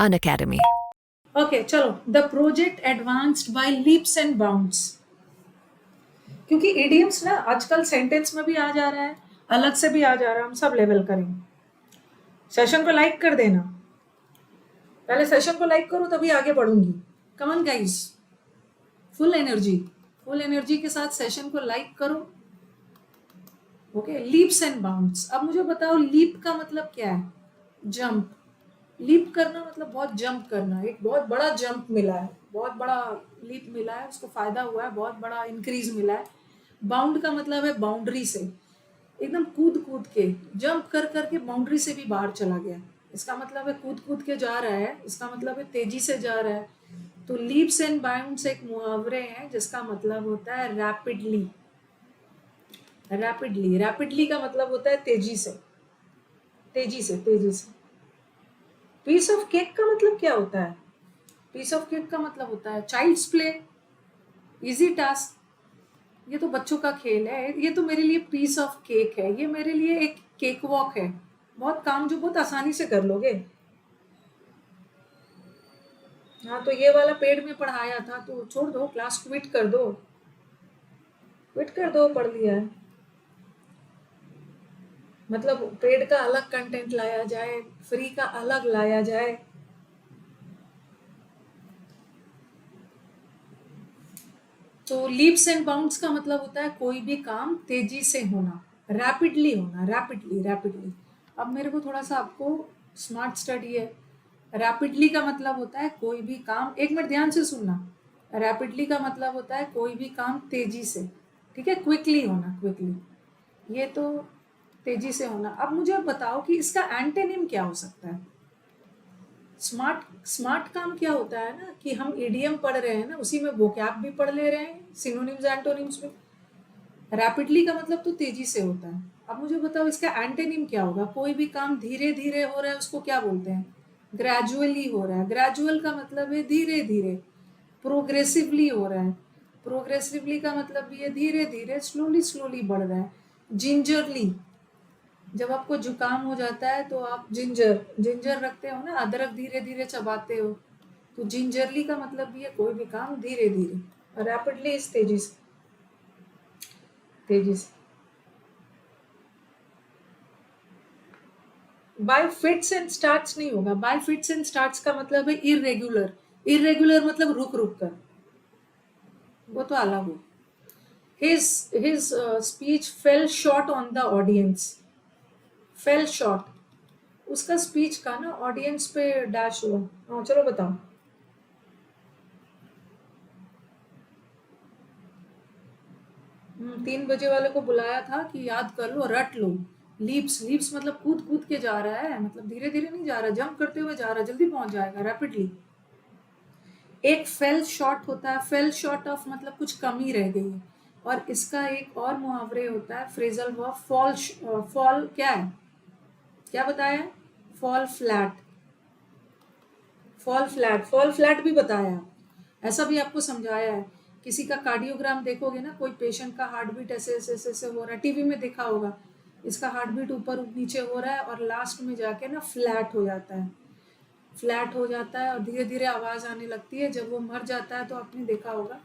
Unacademy. Okay चलो, the project advanced by leaps and bounds. क्योंकि idioms ना आजकल सेंटेंस में भी आ जा रहा है, अलग से भी आ जा रहा है, हम सब लेवल करेंगे। सेशन को लाइक कर देना, पहले सेशन को लाइक करो तभी आगे बढ़ूंगी। Come on guys, full energy के साथ सेशन को लाइक करो। Okay, leaps and bounds. अब मुझे बताओ लीप का मतलब क्या है? जंप। लीप करना मतलब बहुत जंप करना, एक बहुत बड़ा जंप मिला है, बहुत बड़ा लीप मिला है, उसको फायदा हुआ है, बहुत बड़ा इंक्रीज मिला है। बाउंड का मतलब है बाउंड्री से, एकदम कूद कूद के जंप कर करके बाउंड्री से भी बाहर चला गया। इसका मतलब है कूद कूद के जा रहा है, इसका मतलब है तेजी से जा रहा है। तो लीप्स एंड बाउंड्स एक मुहावरे हैं जिसका मतलब होता है रैपिडली। रैपिडली का मतलब होता है तेजी से, तेजी से, तेजी से। पीस ऑफ केक का मतलब क्या होता है? पीस ऑफ केक का मतलब होता है चाइल्ड्स प्ले, इजी टास्क। ये तो बच्चों का खेल है, ये तो मेरे लिए पीस ऑफ केक है, ये मेरे लिए एक केक वॉक है, बहुत काम जो बहुत आसानी से कर लोगे। हाँ, तो ये वाला पेड में पढ़ाया था तो छोड़ दो, क्लास क्विट कर दो, क्विट कर दो, पढ़ लिया है। मतलब पेड का अलग कंटेंट लाया जाए, फ्री का अलग लाया जाए। तो लीप्स एंड बाउंड्स का मतलब होता है कोई भी काम तेजी से होना, रैपिडली होना, रैपिडली। अब मेरे को थोड़ा सा आपको स्मार्ट स्टडी है। रैपिडली का मतलब होता है कोई भी काम, एक मिनट ध्यान से सुनना। रैपिडली का मतलब होता है कोई भी काम तेजी से, ठीक है, क्विकली होना, क्विकली। ये तो तेजी से होना। अब मुझे बताओ कि इसका एंटेनिम क्या हो सकता है? स्मार्ट काम क्या होता है ना, कि हम ईडीएम पढ़ रहे हैं ना, उसी में वोकैब भी पढ़ ले रहे हैं, सिनोनिम्स एंटोनिम्स में। रैपिडली का मतलब तो तेजी से होता है। अब मुझे बताओ इसका एंटेनिम क्या होगा? कोई भी काम धीरे धीरे हो रहा है उसको क्या बोलते हैं? ग्रेजुअली हो रहा है। ग्रेजुअल का मतलब है धीरे धीरे। प्रोग्रेसिवली हो रहा है, प्रोग्रेसिवली का मतलब भी है धीरे धीरे, स्लोली स्लोली बढ़ रहा है। जिंजरली, जब आपको जुकाम हो जाता है तो आप जिंजर रखते हो ना, अदरक धीरे धीरे चबाते हो। तो जिंजरली का मतलब भी है कोई भी काम धीरे धीरे, और रैपिडली इस तेजी से, तेजी से। बाय फिट्स एंड स्टार्ट्स नहीं होगा। बाय फिट्स एंड स्टार्ट्स का मतलब है इरेगुलर। इरेगुलर मतलब रुक रुक कर, वो तो अलग हो। His speech fell short on the audience. Fell short, उसका स्पीच का ना ऑडियंस पे डैश हुआ। हाँ चलो बताओ। 3 बजे वाले को बुलाया था कि याद कर लो, रट लो। लीप्स मतलब कूद कूद के जा रहा है, मतलब धीरे धीरे नहीं जा रहा, जंप करते हुए जा रहा है, जल्दी पहुंच जाएगा, रैपिडली। एक फेल शॉर्ट होता है, फेल शॉर्ट ऑफ मतलब कुछ कमी रह गई है। और इसका एक और मुहावरे होता है, फ्रेजल वर्ब फॉल। फॉल क्या है, क्या बताया? Fall flat. फॉल फ्लैट भी बताया, ऐसा भी आपको समझाया है। किसी का कार्डियोग्राम देखोगे ना, कोई पेशेंट का हार्ट बीट ऐसे ऐसे ऐसे ऐसे हो रहा है, टीवी में देखा होगा। इसका हार्ट बीट ऊपर नीचे हो रहा है और लास्ट में जाके ना फ्लैट हो जाता है, फ्लैट हो जाता है और धीरे धीरे आवाज़ आने लगती है। जब वो मर जाता है तो आपने देखा होगा,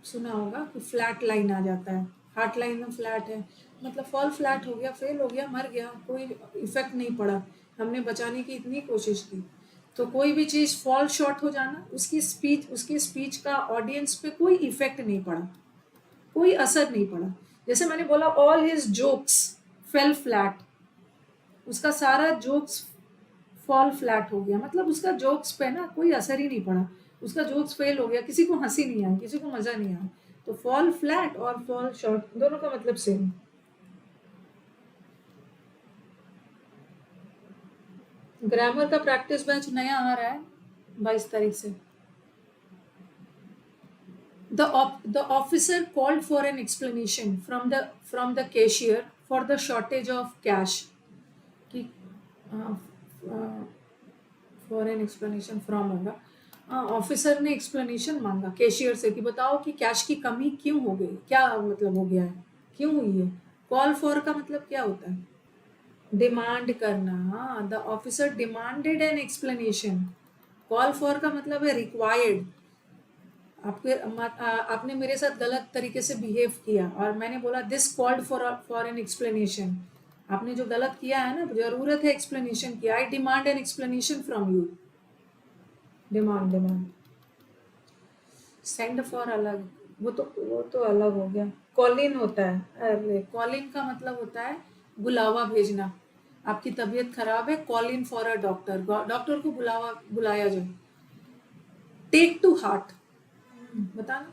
सुना होगा कि फ्लैट लाइन आ जाता है, हार्ट लाइन में फ्लैट है, मतलब फॉल फ्लैट हो गया, फेल हो गया, मर गया, कोई इफेक्ट नहीं पड़ा, हमने बचाने की इतनी कोशिश की। तो कोई भी चीज़ फॉल शॉर्ट हो जाना, उसकी स्पीच का ऑडियंस पे कोई इफेक्ट नहीं पड़ा, कोई असर नहीं पड़ा। जैसे मैंने बोला all his jokes fail flat, उसका सारा जोक्स फॉल फ्लैट हो गया, मतलब उसका जोक्स पे ना कोई असर ही नहीं पड़ा, उसका जोक्स फेल हो गया, किसी को हंसी नहीं आई, किसी को मजा नहीं आया। तो फॉल फ्लैट और फॉल शॉर्ट दोनों का मतलब सेम। ग्रामर का प्रैक्टिस बैच नया आ रहा है 22 तारीख से। The officer called for an explanation from the cashier for the shortage of cash. कि फॉर एन एक्सप्लेनेशन फ्रॉम होगा। ऑफिसर ने एक्सप्लेनेशन मांगा कैशियर से कि बताओ कि कैश की कमी क्यों हो गई, क्या मतलब हो गया है, क्यों हुई है। कॉल फॉर का मतलब क्या होता है? डिमांड करना, the officer demanded an explanation. Call for का मतलब है रिक्वायर्ड। आपने मेरे साथ गलत तरीके से बिहेव किया और मैंने बोला this called for an explanation. आपने जो गलत किया है ना, जरूरत है एक्सप्लेनेशन की। आई demand an explanation from you. Demand demand. Send for अलग, वो तो अलग हो गया। कॉलिन होता है, अरे कॉलिन का मतलब होता है बुलावा भेजना। आपकी तबीयत खराब है, call in for a doctor, doctor को बुलाया जाए। टेक टू हार्ट, बताना,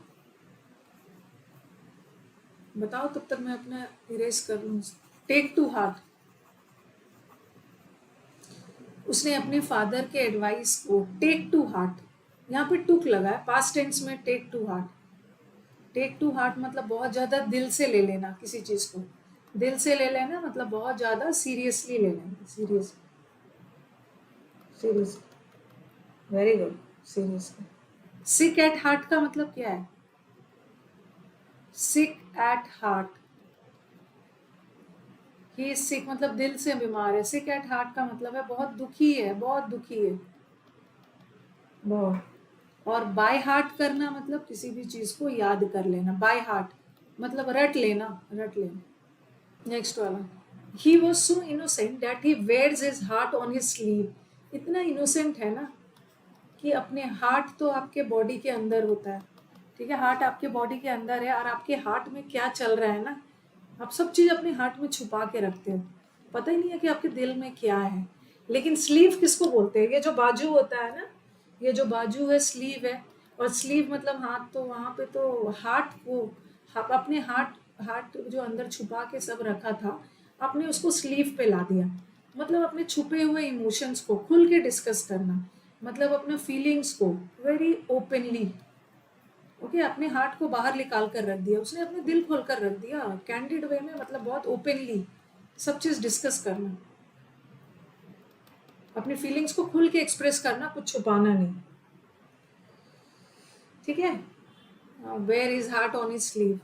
बताओ तब तक मैं अपना इरेज कर लूँ। टेक टू हार्ट, उसने अपने फादर के एडवाइस को टेक टू हार्ट, यहाँ पे टुक लगा है, पास्ट टेंस में take to heart. Take to heart मतलब बहुत ज्यादा दिल से ले लेना किसी चीज को। दिल से ले लेना मतलब बहुत ज्यादा सीरियसली ले लेना। Serious, serious, very good, seriously. Sick at heart का मतलब क्या है? सिक एट हार्ट, ही सिक मतलब दिल से बीमार है। सिक एट हार्ट का मतलब है बहुत दुखी है, बहुत दुखी है, बहुत। और बाय हार्ट करना मतलब किसी भी चीज को याद कर लेना। बाय हार्ट मतलब रट लेना, रट लेना। नेक्स्ट वाला, he was so innocent that he wears his heart on his sleeve. इतना इनोसेंट है ना कि अपने हार्ट तो आपके बॉडी के अंदर होता है, ठीक है, हार्ट आपके बॉडी के अंदर है और आपके हार्ट में क्या चल रहा है ना, आप सब चीज अपने हार्ट में छुपा के रखते हो, पता ही नहीं है कि आपके दिल में क्या है। लेकिन स्लीव किसको बोलते हैं? ये जो बाजू होता है ना, ये जो बाजू है स्लीव है। और स्लीव मतलब हाथ, तो वहां पे तो हार्ट को अपने हार्ट, हार्ट जो अंदर छुपा के सब रखा था, आपने उसको स्लीव पे ला दिया। मतलब अपने छुपे हुए इमोशंस को खुल के डिस्कस करना, मतलब अपने फीलिंग्स को वेरी ओपनली, ओके, अपने हार्ट को बाहर निकाल कर रख दिया, उसने अपने दिल खोल कर रख दिया कैंडिड वे में, मतलब बहुत ओपनली सब चीज डिस्कस करना, अपनी फीलिंग्स को खुल के एक्सप्रेस करना, कुछ छुपाना नहीं, ठीक है। Wears heart on his sleeve,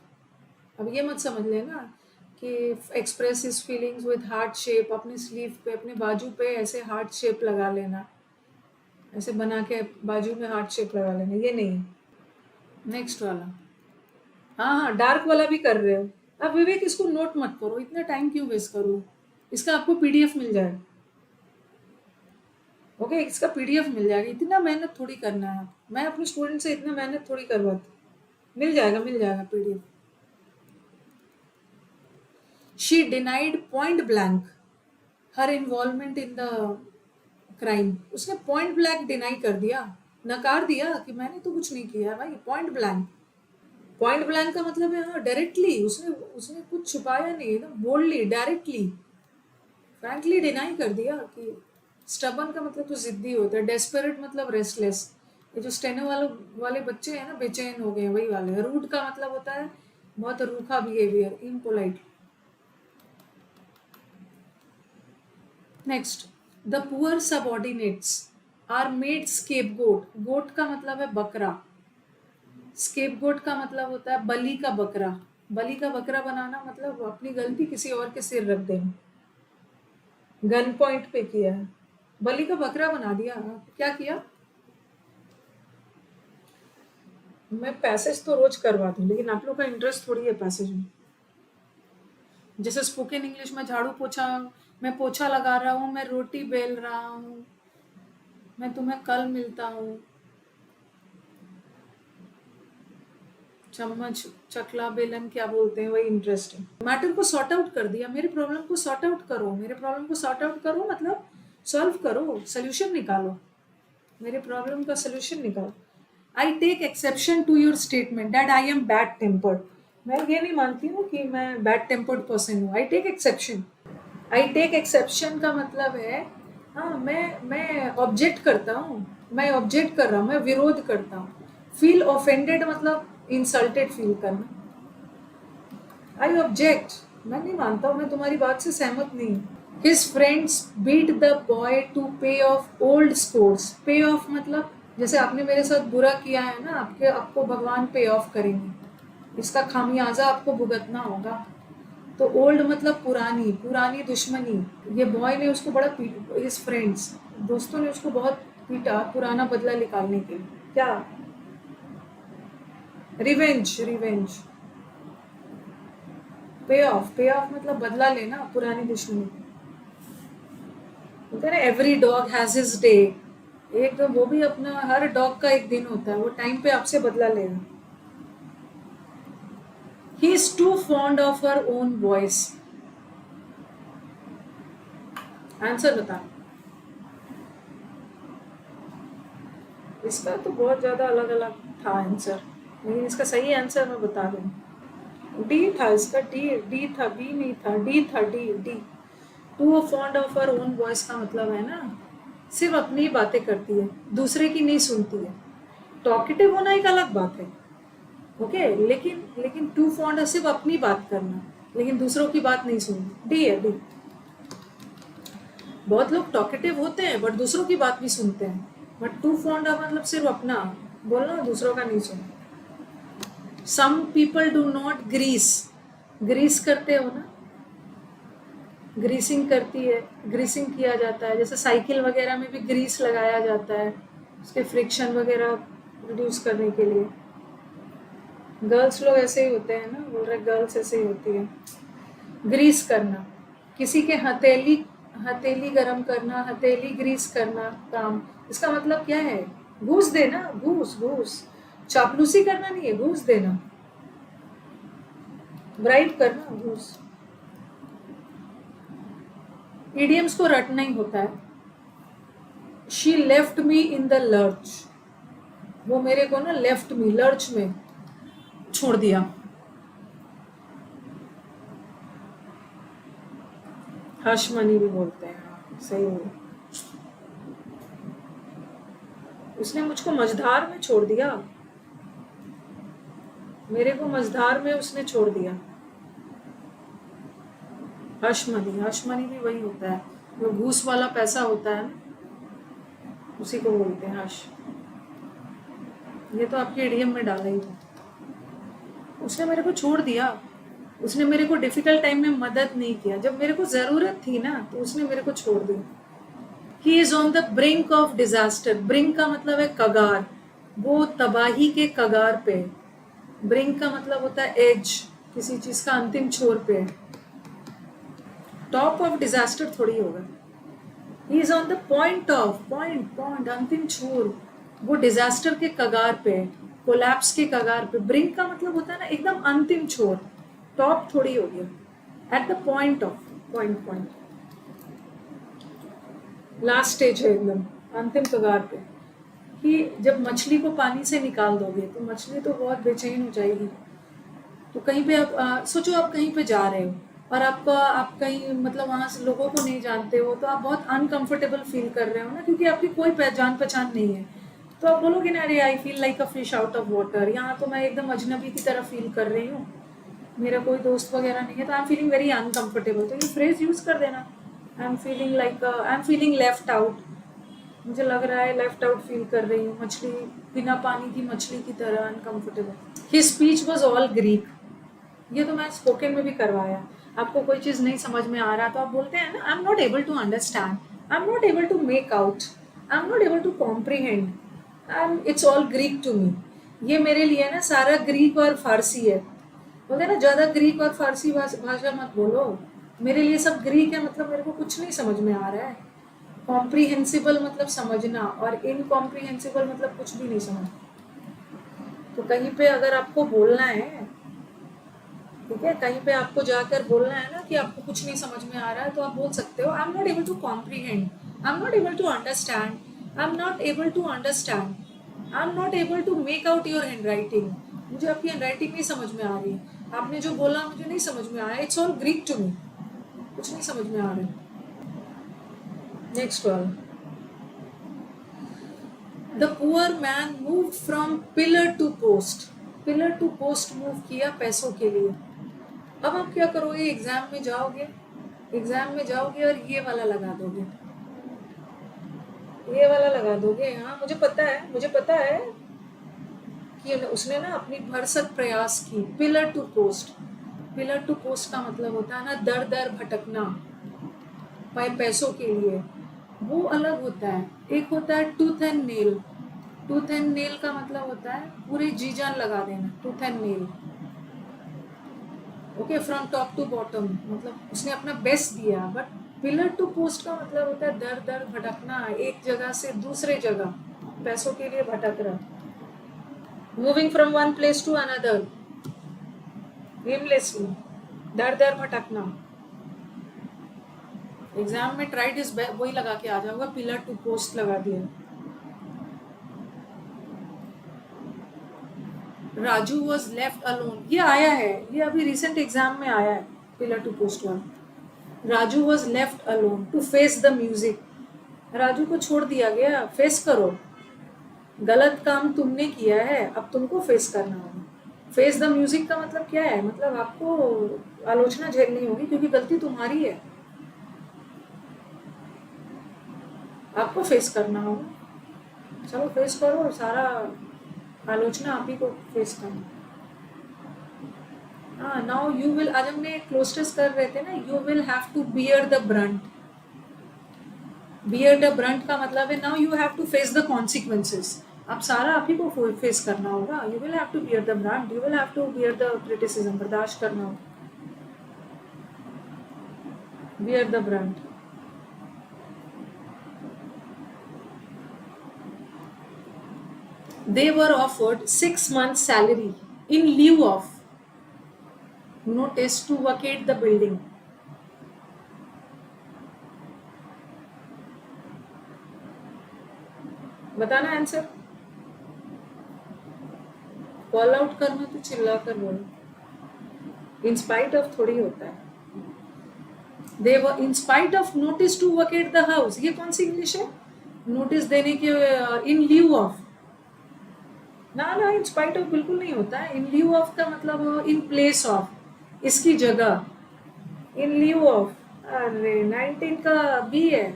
अब ये मत समझ लेना कि express his feelings with heart shape, अपने स्लीव पे, अपने बाजू पे ऐसे हार्ट शेप लगा लेना, ऐसे बना के बाजू में हार्ट शेप लगा लेना, ये नहीं। नेक्स्ट वाला, हाँ हाँ, डार्क वाला भी कर रहे हो। अब विवेक इसको नोट मत करो, इतना टाइम क्यों वेस्ट करो, इसका आपको पीडीएफ मिल जाएगा, ओके, इसका पीडीएफ मिल जाएगा, इतना मेहनत थोड़ी करना है। मैं अपने स्टूडेंट से इतना मेहनत थोड़ी करवाती, मिल जाएगा PDF. She denied point blank her involvement in the crime. उसने पॉइंट ब्लैंक डिनाई कर दिया, नकार दिया कि मैंने तो कुछ नहीं किया भाई, पॉइंट ब्लैंक। पॉइंट ब्लैंक का मतलब है हाँ डायरेक्टली, उसने उसने कुछ छुपाया नहीं, एकदम बोल्डली, डायरेक्टली, फ्रैंकली डिनाई कर दिया कि। स्टबन का मतलब तो जिद्दी होता है, डेस्परेट मतलब रेस्टलेस। ये जो स्टेनो वाले बच्चे हैं ना, बेचैन हो गए, वही वाले। रूड का मतलब होता है बहुत रूखा behaviour, impolite. Next, the poor subordinates are made scapegoat. Goat का मतलब है बकरा, स्केपगोट का मतलब होता है बलि का बकरा। बलि का बकरा बनाना मतलब अपनी गलती किसी और के सिर रख देना, गन पॉइंट पे किया है, बलि का बकरा बना दिया। क्या किया? मैं पैसेज तो रोज करवाती हूँ, लेकिन आप लोग का इंटरेस्ट थोड़ी है पैसेज में। जैसे स्पोकन इंग्लिश में झाड़ू पोछा, मैं पोछा लगा रहा हूँ, मैं रोटी बेल रहा हूँ, मैं तुम्हें कल मिलता हूँ, चम्मच चकला बेलन क्या बोलते हैं, वही इंटरेस्ट है। मैटर को सॉर्ट आउट कर दिया, मेरे प्रॉब्लम को सॉर्ट आउट करो, मेरे प्रॉब्लम को सॉर्ट आउट करो मतलब सॉल्व करो, सोल्यूशन निकालो, मेरे प्रॉब्लम का सोल्यूशन निकालो। I take exception to your statement that I am bad tempered. मैं ये नहीं मानती हूँ कि मैं बैड टेम्पर्ड पर्सन हूँ। I take exception, I take exception का मतलब है हाँ, मैं ऑब्जेक्ट करता हूँ, मैं ऑब्जेक्ट कर रहा हूँ, मैं विरोध करता हूँ। फील ऑफेंडेड मतलब इंसल्टेड फील करना। आई ऑब्जेक्ट, मैं नहीं मानता हूँ, मैं तुम्हारी बात से सहमत नहीं हूँ। His friends beat the boy to pay off old scores. Pay off मतलब जैसे आपने मेरे साथ बुरा किया है ना, आपको भगवान पे ऑफ करेंगे, इसका खामियाजा आपको भुगतना होगा। तो ओल्ड मतलब पुरानी, पुरानी दुश्मनी। ये बॉय ने उसको बड़ा हिज फ्रेंड्स, दोस्तों ने उसको बहुत पीटा पुराना बदला निकालने के लिए। क्या? Revenge, revenge. पे ऑफ, पे ऑफ मतलब बदला लेना पुरानी दुश्मनी। बोलते हैं ना every dog has his day, एक तो वो भी अपना, हर डॉग का एक दिन होता है, वो टाइम पे आपसे बदला लेगा। He is too fond of her own voice. Answer बता। इसका तो बहुत ज्यादा अलग अलग था आंसर, लेकिन इसका सही आंसर मैं बता दूं। डी था इसका, डी था, बी नहीं था, डी था, D. Too fond of her own voice का मतलब है ना सिर्फ अपनी ही बातें करती है, दूसरे की नहीं सुनती है। टॉकेटिव होना एक अलग बात है, ओके, लेकिन टू फॉन्ड है सिर्फ अपनी बात करना, लेकिन दूसरों की बात नहीं सुननी। डी है, डी। बहुत लोग टॉकेटिव होते हैं बट दूसरों की बात भी सुनते हैं, बट टू फॉन्ड ऑफ मतलब सिर्फ अपना बोलना, दूसरों का नहीं सुनना। Some people do not grease, grease करते हो ना, ग्रीसिंग करती है, ग्रीसिंग किया जाता है, जैसे साइकिल वगैरह में भी ग्रीस लगाया जाता है उसके फ्रिक्शन वगैरह रिड्यूस करने के लिए। गर्ल्स लोग ऐसे ही होते हैं ना, बोल रहे गर्ल्स ऐसे ही होती है। ग्रीस करना, किसी के हथेली, हथेली गरम करना, हथेली ग्रीस करना काम, इसका मतलब क्या है? घूस देना, घूस, घूस। चापलूसी करना नहीं है, घूस देना, ब्राइब करना, घूस। इडियम्स को रटना ही होता है। She left me in the lurch, वो मेरे को ना लेफ्ट मी, लर्च में छोड़ दिया। हश मनी भी बोलते हैं, सही है। उसने मुझको मझधार में छोड़ दिया, मेरे को मझधार में उसने छोड़ दिया। हश मनी, हश मनी भी वही होता है, जो घूस वाला पैसा होता है ना, उसी को बोलते हैं हश। ये तो आपके इडियम में डाला ही था। उसने मेरे को छोड़ दिया, उसने मेरे को डिफिकल्ट टाइम में मदद नहीं किया, जब मेरे को जरूरत थी ना तो उसने मेरे को छोड़ दिया। He is on the brink of disaster, brink का मतलब है कगार, वो तबाही के कगार पे। ब्रिंक का मतलब होता है एज, किसी चीज का अंतिम छोर पे। टॉप ऑफ डिजास्टर थोड़ी होगा। ही is on the point of, point अंतिम छोर, वो डिजास्टर के कगार पे, कोलैप्स के कगार पे। ब्रिंक का मतलब होता है ना एकदम अंतिम छोर, टॉप थोड़ी हो गया, at the point of, point last stage है, एकदम अंतिम कगार पे। कि जब मछली को पानी से निकाल दोगे तो मछली तो बहुत बेचैन हो जाएगी। तो कहीं पे आप सोचो, आप कहीं पे जा रहे हो और आप कहीं मतलब वहां से लोगों को नहीं जानते हो, तो आप बहुत अनकंफर्टेबल फील कर रहे हो ना, क्योंकि आपकी कोई जान पहचान नहीं है। तो आप बोलोगे ना, अरे I feel like a fish out of water, यहाँ तो मैं एकदम अजनबी की तरह फील कर रही हूँ, मेरा कोई दोस्त वगैरह नहीं है, तो I am feeling very uncomfortable. तो ये फ्रेज यूज कर देना, I am feeling left out, मुझे लग रहा है लेफ्ट आउट फील कर रही हूँ, मछली, बिना पानी की मछली की तरह uncomfortable. His speech was all Greek, ये तो मैं स्पोकन में भी करवाया। आपको कोई चीज नहीं समझ में आ रहा तो आप बोलते हैं ना, I am not able to understand, I am not able to make out, I am not able to comprehend, it's all Greek to me. ये मेरे लिए ना सारा ग्रीक और फारसी है। बोलते हैं ना, ज्यादा ग्रीक और फारसी भाषा मत बोलो, मेरे लिए सब ग्रीक है, मतलब मेरे को कुछ नहीं समझ में आ रहा है। कॉम्प्रीहेंसिबल मतलब समझना, और इनकॉम्प्रीहेंसिबल मतलब कुछ भी नहीं समझ। तो कहीं पे अगर आपको बोलना है, ठीक है, कहीं पे आपको जाकर बोलना है ना कि आपको कुछ नहीं समझ में आ रहा है, तो आप बोल सकते हो, I am not able to comprehend, I am not able to understand, I am not able to understand, I am not able to make out your handwriting, मुझे आपकी हैंड राइटिंग नहीं समझ में आ रही है, आपने जो बोला मुझे नहीं समझ में आया, it's all Greek to me, कुछ नहीं समझ में आ रहा है। Next one, the poor man move from pillar to post, pillar to post move किया पैसों के लिए। अब आप क्या करोगे, एग्जाम में जाओगे, एग्जाम में जाओगे और ये वाला लगा दोगे, ये वाला लगा दोगे। हाँ मुझे पता है, मुझे पता है कि उसने ना अपनी भरसक प्रयास की, pillar to post, pillar to post का मतलब होता है ना दर दर भटकना पैसों के लिए, वो अलग होता है। एक होता है tooth and nail. Tooth and nail का मतलब होता है पूरे जी जान लगा देना, tooth and nail. Okay, from top to bottom, मतलब उसने अपना बेस्ट दिया। बट पिलर टू पोस्ट का मतलब होता है दर दर भटकना, एक जगह से दूसरे जगह पैसों के लिए भटक रहा, moving from one place to another aimlessly, दर दर भटकना। एग्जाम में ट्राई दिस, वही लगा के आ जाऊंगा, पिलर टू पोस्ट लगा दिया। राजू वॉज लेफ्ट अलोन, ये आया है, ये अभी रिसेंट एग्जाम में आया है, pillar to post one. Raju was left alone to face the music, Raju को छोड़ दिया गया, फेस करो, गलत काम तुमने किया है, अब तुमको फेस करना होगा। फेस द म्यूजिक का मतलब क्या है, मतलब आपको आलोचना झेलनी होगी क्योंकि गलती तुम्हारी है, आपको फेस करना होगा। चलो फेस करो, सारा आलोचना आप ही को फेस करना। हाँ, नाउ यू विल, आज हमने क्लोज टेस्ट कर रहे थे ना, you will have to bear the brunt. Bear the brunt का मतलब है now you have to face the consequences, अब सारा आप ही को फेस करना होगा। You will have to bear the brunt, you will have to bear the criticism, बर्दाश्त करना होगा, bear the brunt. They were offered 6 months salary in lieu of notice to vacate the building. बताना answer, call out करना तो चिल्ला कर बोलो, in spite of थोड़ी होता है। They were in spite of notice to vacate the house, ये कौन सी इंग्लिश है, नोटिस देने के इन ल्यू ऑफ, ना ना, इन स्पाइट ऑफ बिल्कुल नहीं होता है। इन ल्यू ऑफ का मतलब इन प्लेस ऑफ, इसकी जगह, इन ल्यू ऑफ। अरे 19 का बी है,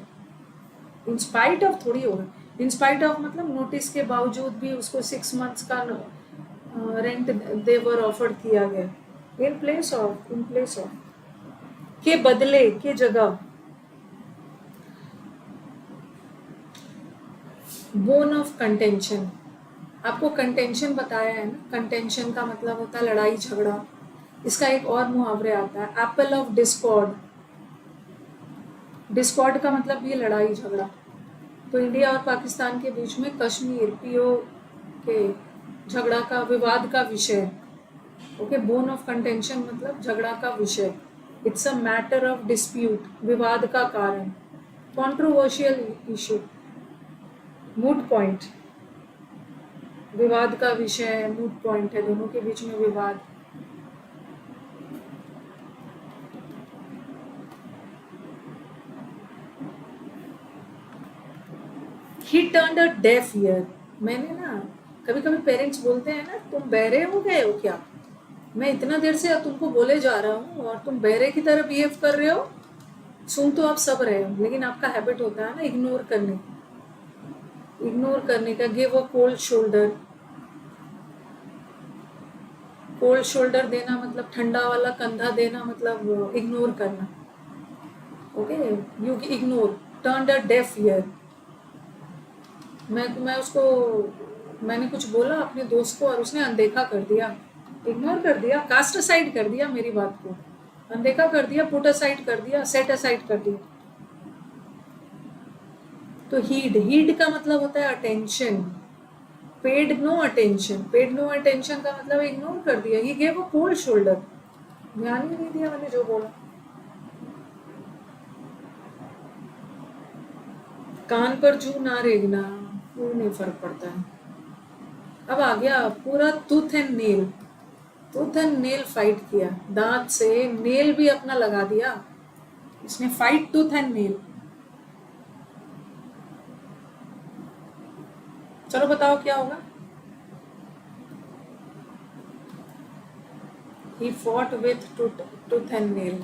इन स्पाइट ऑफ थोड़ी होगा। इन स्पाइट ऑफ मतलब नोटिस के बावजूद भी उसको 6 मंथ्स का रेंट देवर ऑफर किया गया, in place of, in place of के बदले, के जगह। बोन ऑफ कंटेंशन, आपको कंटेंशन बताया है ना, कंटेंशन का मतलब होता है लड़ाई झगड़ा। इसका एक और मुहावरे आता है, एप्पल ऑफ डिस्कॉर्ड। डिस्कॉर्ड का मतलब ये लड़ाई झगड़ा। तो इंडिया और पाकिस्तान के बीच में कश्मीर पीओ के झगड़ा का, विवाद का विषय। ओके, बोन ऑफ कंटेंशन मतलब झगड़ा का विषय। It's a matter of dispute, विवाद का कारण। कॉन्ट्रोवर्शियल इशू, मूट पॉइंट, विवाद का विषय, मूट पॉइंट है, दोनों के बीच में विवाद। He turned a deaf ear, मैंने ना, कभी कभी पेरेंट्स बोलते हैं ना, तुम बहरे हो गए हो क्या, मैं इतना देर से तुमको बोले जा रहा हूँ और तुम बहरे की तरह बिहेव कर रहे हो। सुन तो आप सब रहे हो, लेकिन आपका हैबिट होता है ना इग्नोर करने, इग्नोर करने का। Give a cold shoulder, cold shoulder देना मतलब ठंडा वाला कंधा देना, मतलब इग्नोर करना। Okay, you ignore. Turn a deaf ear, मैं उसको, मैंने कुछ बोला अपने दोस्त को और उसने अनदेखा कर दिया, इग्नोर कर दिया, कास्ट असाइड कर दिया, मेरी बात को अनदेखा कर दिया, पुट असाइड कर दिया, सेट असाइड कर दिया। तो हीड, हीड का मतलब होता है attention. Paid no attention, paid no attention का मतलब इग्नोर कर दिया। He gave a cold shoulder, ध्यान ही नहीं दिया मैंने जो बोला। कान पर जू ना रेगना, कोई नहीं फर्क पड़ता है। अब आ गया पूरा tooth and nail, tooth and nail fight किया, दांत से नेल भी अपना लगा दिया इसने, फाइट टूथ एंड नेल। चलो बताओ क्या होगा। He fought with tooth and nail,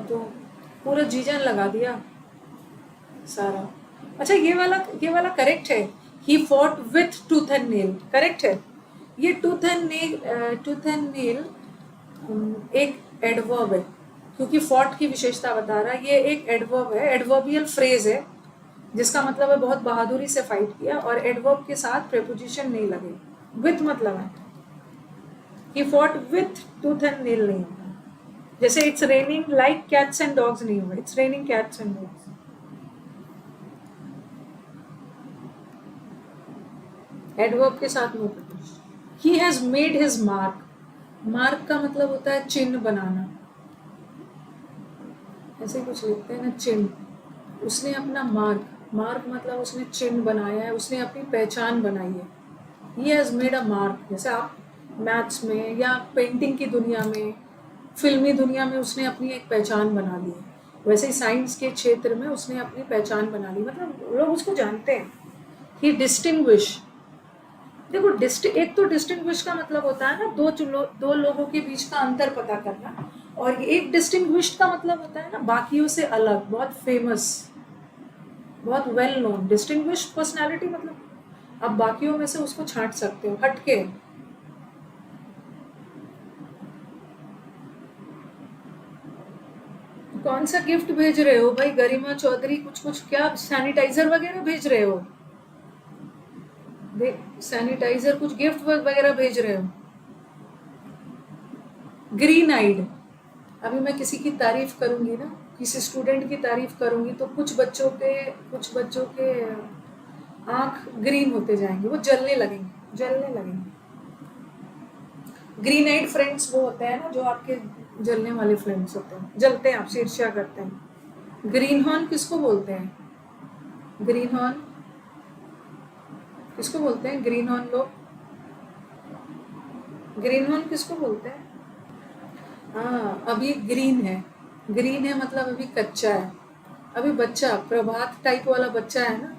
तो पूरा जीजन लगा दिया सारा। अच्छा, ये वाला करेक्ट है, he fought with tooth and nail, correct है। ये टूथ एंड नेल एक एडवर्ब है, क्योंकि फॉट की विशेषता बता रहा है, ये एक एडवर्ब है, एडवर्बियल फ्रेज है, जिसका मतलब है बहुत बहादुरी से फाइट किया, और एडवर्ब के साथ प्रेपोजिशन नहीं लगे, विथ मतलब है he fought with tooth and nail नहीं होगा। जैसे it's raining like cats and dogs नहीं होगा, it's raining cats and dogs. Adverb के साथ no preposition. He has made his mark, mark का मतलब होता है चिन्ह बनाना, ऐसे कुछ लिखते हैं ना, चिन्ह। उसने अपना मार्क, मार्क मतलब उसने चिन्ह बनाया है, उसने अपनी पहचान बनाई है। ही हैज मेड अ मार्क, जैसे आप मैथ्स में या पेंटिंग की दुनिया में, फिल्मी दुनिया में उसने अपनी एक पहचान बना ली है, वैसे ही साइंस के क्षेत्र में उसने अपनी पहचान बना ली, मतलब लोग उसको जानते हैं। ही डिस्टिंग्विश, देखो एक तो डिस्टिंग्विश का मतलब होता है ना दो लोगों के बीच का अंतर पता करना, और एक डिस्टिंग्विश का मतलब होता है ना बाकियों से अलग, बहुत फेमस, बहुत वेल नोन। डिस्टिंग्विश पर्सनालिटी मतलब आप बाकियों में से उसको छांट सकते हो, हटके। कौन सा गिफ्ट भेज रहे हो भाई गरिमा चौधरी, कुछ कुछ क्या सैनिटाइजर वगैरह भेज रहे हो? सैनिटाइजर कुछ गिफ्ट वगैरह भेज रहे हो? ग्रीन आइड, अभी मैं किसी की तारीफ करूंगी ना, किसी स्टूडेंट की तारीफ करूंगी, तो कुछ बच्चों के आंख ग्रीन होते जाएंगे, वो जलने लगेंगे। ग्रीन आइड फ्रेंड्स वो होते हैं ना जो आपके जलने वाले फ्रेंड्स होते हैं, जलते हैं, आपसे ईर्ष्या करते हैं। ग्रीन हॉर्न किसको बोलते हैं? ग्रीन हॉर्न किसको बोलते हैं? ग्रीन हॉर्न लोग, ग्रीन हॉर्न किसको बोलते हैं? हाँ, अभी ग्रीन है, ग्रीन है मतलब अभी कच्चा है, अभी बच्चा प्रभात टाइप वाला बच्चा है ना,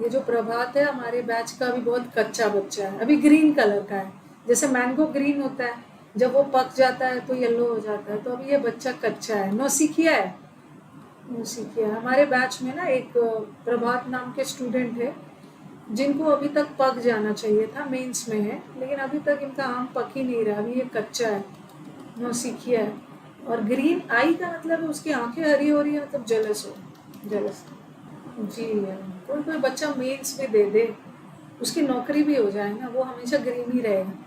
ये जो प्रभात है हमारे बैच का अभी बहुत कच्चा बच्चा है, अभी ग्रीन कलर का है। जैसे मैंगो ग्रीन होता है, जब वो पक जाता है तो येलो हो जाता है, तो अभी ये बच्चा कच्चा है। नौसिखिया है, नौसिखिया। हमारे बैच में ना एक प्रभात नाम के स्टूडेंट है, जिनको अभी तक पक जाना चाहिए था, मेंस में है, लेकिन अभी तक इनका आम पक ही नहीं रहा, अभी ये कच्चा है, नौसिखिया है। और ग्रीन आई का मतलब है उसकी आंखें हरी हो रही है, मतलब जेलस हो, जेलस। जी, कोई कोई बच्चा मेंस में दे दे, उसकी नौकरी भी हो जाए ना, वो हमेशा ग्रीन ही रहेगा।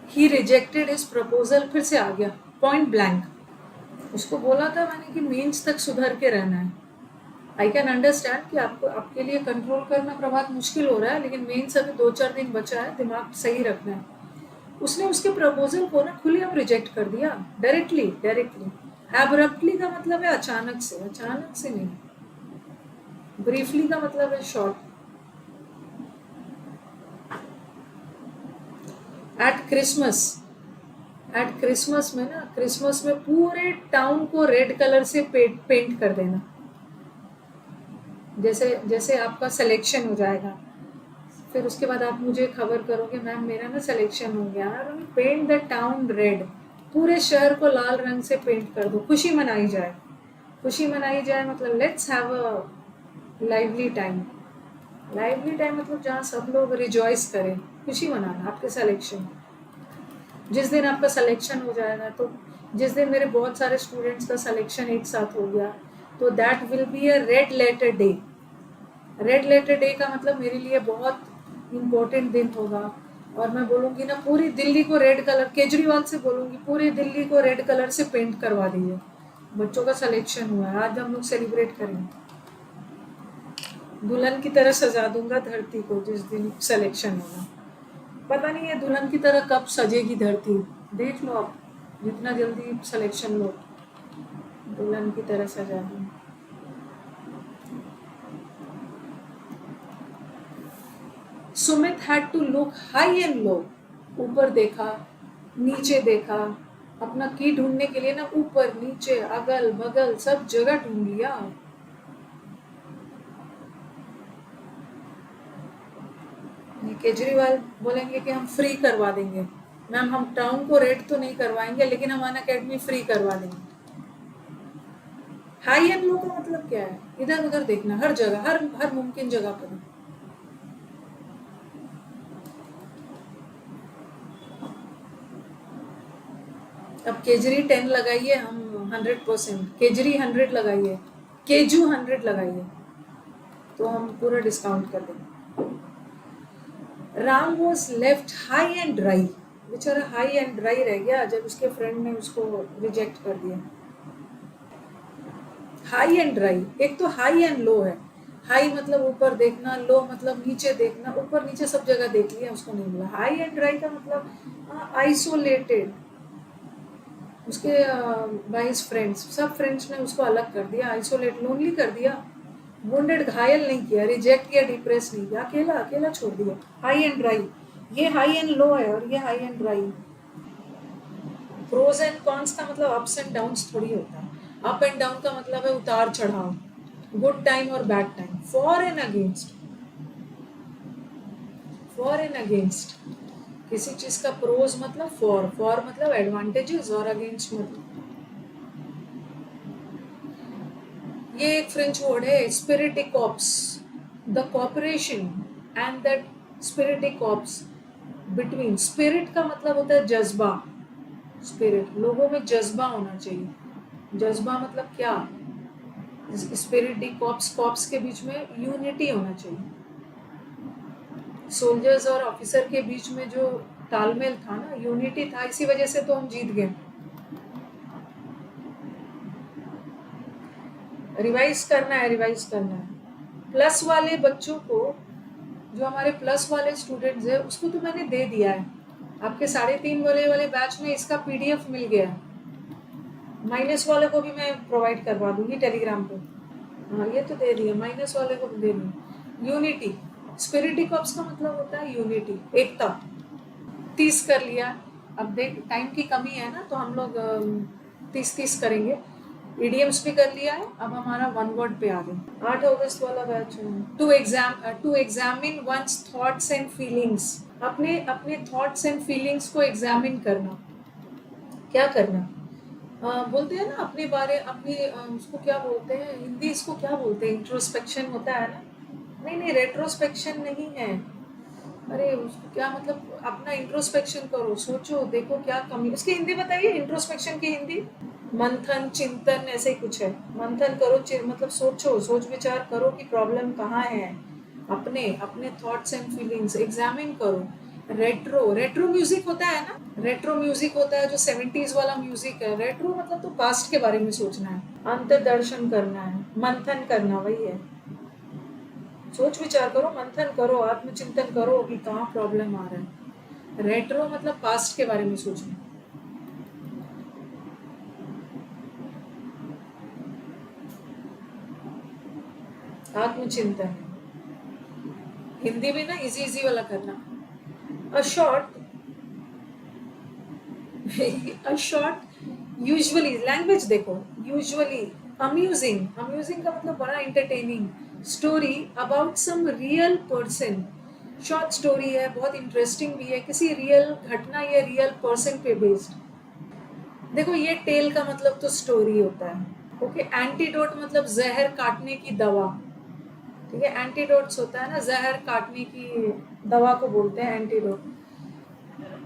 ही रिजेक्टेड हिज प्रपोजल, फिर से आ गया पॉइंट ब्लैंक। उसको बोला था मैंने कि मेंस तक सुधर के रहना है। आई कैन अंडरस्टैंड कि आपको आपके लिए कंट्रोल करना प्रभात मुश्किल हो रहा है, लेकिन मेंस अभी 2-4 दिन बचा है, दिमाग सही रखना है। उसने उसके प्रपोजल को ना खुलेआम रिजेक्ट कर दिया, डायरेक्टली डायरेक्टली। एब्रप्टली का मतलब है अचानक से, अचानक से नहीं। ब्रीफली का मतलब है short. Eight Christmas, eight Christmas में ना, क्रिसमस में पूरे टाउन को रेड कलर से पेंट कर देना। जैसे जैसे आपका सिलेक्शन हो जाएगा, फिर उसके बाद आप मुझे खबर करोगे मैम मेरा ना सिलेक्शन हो गया, पेंट द टाउन रेड, पूरे शहर को लाल रंग से पेंट कर दो, खुशी मनाई जाए। खुशी मनाई जाए मतलब let's have a lively time. Lively time मतलब जहाँ सब लोग रिजॉइस करें, खुशी मनाना आपके सिलेक्शन। जिस दिन आपका सिलेक्शन हो जाएगा, तो जिस दिन मेरे बहुत सारे स्टूडेंट्स का सिलेक्शन एक साथ हो गया, तो that will be a red letter day. Red letter day का मतलब मेरे लिए बहुत इम्पोर्टेंट दिन होगा, और मैं बोलूँगी ना पूरी दिल्ली को रेड कलर, केजरीवाल से बोलूँगी पूरी दिल्ली को रेड कलर से पेंट करवा दीजिए, बच्चों का सिलेक्शन हुआ है, आज हम लोग सेलिब्रेट करेंगे। दुल्हन की तरह सजा दूंगा धरती को जिस दिन सिलेक्शन होगा। पता नहीं है दुल्हन की तरह कब सजेगी धरती, देख लो आप, जितना जल्दी सिलेक्शन लो, दुल्हन की तरह सजा दूँ। Sumit had to look high and low, ऊपर देखा, नीचे देखा, अपना की ढूंढने के लिए ना ऊपर नीचे अगल बगल सब जगह ढूंढ लिया। केजरीवाल बोलेंगे कि हम फ्री करवा देंगे, मैम हम टाउन को रेड तो नहीं करवाएंगे, लेकिन हम अन अकेडमी फ्री करवा देंगे। हाई एंड लो का मतलब क्या है? इधर उधर देखना, हर जगह, हर हर मुमकिन जगह पर। अब केजरी 10 लगाइए, हम 100%, केजरी 100 लगाइए, केजू 100 लगाइए, तो हम पूरा डिस्काउंट कर देंगे। Ram was left high and dry, बेचारा हाई एंड ड्राई रह गया जब उसके फ्रेंड ने उसको रिजेक्ट कर दिया। हाई एंड ड्राई, एक तो हाई एंड लो है, हाई मतलब ऊपर देखना, लो मतलब नीचे देखना, ऊपर नीचे सब जगह देख लिया उसको नहीं मिला। हाई एंड ड्राई का मतलब आइसोलेटेड, उसके बाय हिज फ्रेंड्स, सब फ्रेंड्स ने उसको अलग कर दिया, आइसोलेट, लोनली कर दिया, वुंडेड, घायल नहीं किया, रिजेक्ट किया, डिप्रेस नहीं किया, अकेला अकेला छोड़ दिया। हाई एंड ड्राई, ये हाई एंड लो है और ये high and dry. Pros and cons का मतलब अप्स एंड डाउन्स थोड़ी होता है, अप एंड डाउन का मतलब है उतार चढ़ाव, गुड टाइम और bad time, for and against. For and against, किसी चीज का प्रोज मतलब फॉर, फॉर मतलब एडवांटेजेस और अगेंस्ट मतलब, ये एक फ्रेंच वर्ड है स्पिरिटिक ऑप्स, द कॉपरेशन एंड दैट स्पिरिटिक ऑप्स बिटवीन, स्पिरिट का मतलब होता है जज्बा, स्पिरिट, लोगों में जज्बा होना चाहिए, जज्बा मतलब क्या, स्पिरिटिक कॉप्स, कॉप्स के बीच में यूनिटी होना चाहिए, सोल्जर्स और ऑफिसर के बीच में जो तालमेल था ना, यूनिटी था, इसी वजह से तो हम जीत गए। रिवाइज करना है, रिवाइज करना है। प्लस वाले बच्चों को, जो हमारे प्लस वाले स्टूडेंट्स है, उसको तो मैंने दे दिया है, आपके 3.5 वाले बैच में इसका पीडीएफ मिल गया है, माइनस वाले को भी मैं प्रोवाइड करवा दूंगी टेलीग्राम पे। हाँ, ये तो दे दिया, माइनस वाले को भी दे दूंगी। यूनिटी, स्पिरिटिक ऑप्स का मतलब होता है यूनिटी, एकता। 30 कर लिया, अब देख टाइम की कमी है ना, तो हम लोग 30 करेंगे। ईडीएम्स भी कर लिया है, अब हमारा वन वर्ड पे आ गए। 8 अगस्त वाला बैच है। To examine one's thoughts and feelings, अपने अपने थॉट्स एंड फीलिंग्स को एग्जामिन करना। क्या करना, बोलते हैं ना अपने बारे, अपनी उसको क्या बोलते हैं हिंदी, इसको क्या बोलते हैं, इंट्रोस्पेक्शन होता है ना, नहीं नहीं रेट्रोस्पेक्शन नहीं है, अरे उसको क्या मतलब, अपना इंट्रोस्पेक्शन करो, सोचो देखो क्या कमी, उसकी हिंदी बताइए, इंट्रोस्पेक्शन की हिंदी। मंथन, चिंतन, ऐसे ही कुछ है, मंथन करो, मतलब सोचो, सोच विचार करो कि प्रॉब्लम कहाँ है, अपने अपने थॉट्स एंड फीलिंग्स एग्जामिन करो। रेट्रो, रेट्रो म्यूजिक होता है ना, रेट्रो म्यूजिक होता है जो 70s वाला म्यूजिक है, रेट्रो मतलब तो पास्ट के बारे में सोचना है, अंतर्दर्शन करना है, मंथन करना, वही है, सोच विचार करो, मंथन करो, आत्मचिंतन करो कि कहाँ प्रॉब्लम आ रहा है। रेट्रो मतलब पास्ट के बारे में सोचना। आत्मचिंतन, हिंदी में ना इजी इजी वाला करना। A short a short usually, language देखो, यूजुअली अम्यूजिंग, अम्यूजिंग का मतलब बड़ा entertaining, story about some real person, short story है, बहुत इंटरेस्टिंग भी है, किसी रियल घटना या रियल पर्सन पे बेस्ड। देखो ये टेल का मतलब तो स्टोरी होता है, ओके। एंटीडोट मतलब जहर काटने की दवा, ठीक है, एंटीडोट्स होता है ना, जहर काटने की दवा को बोलते हैं एंटीडोट।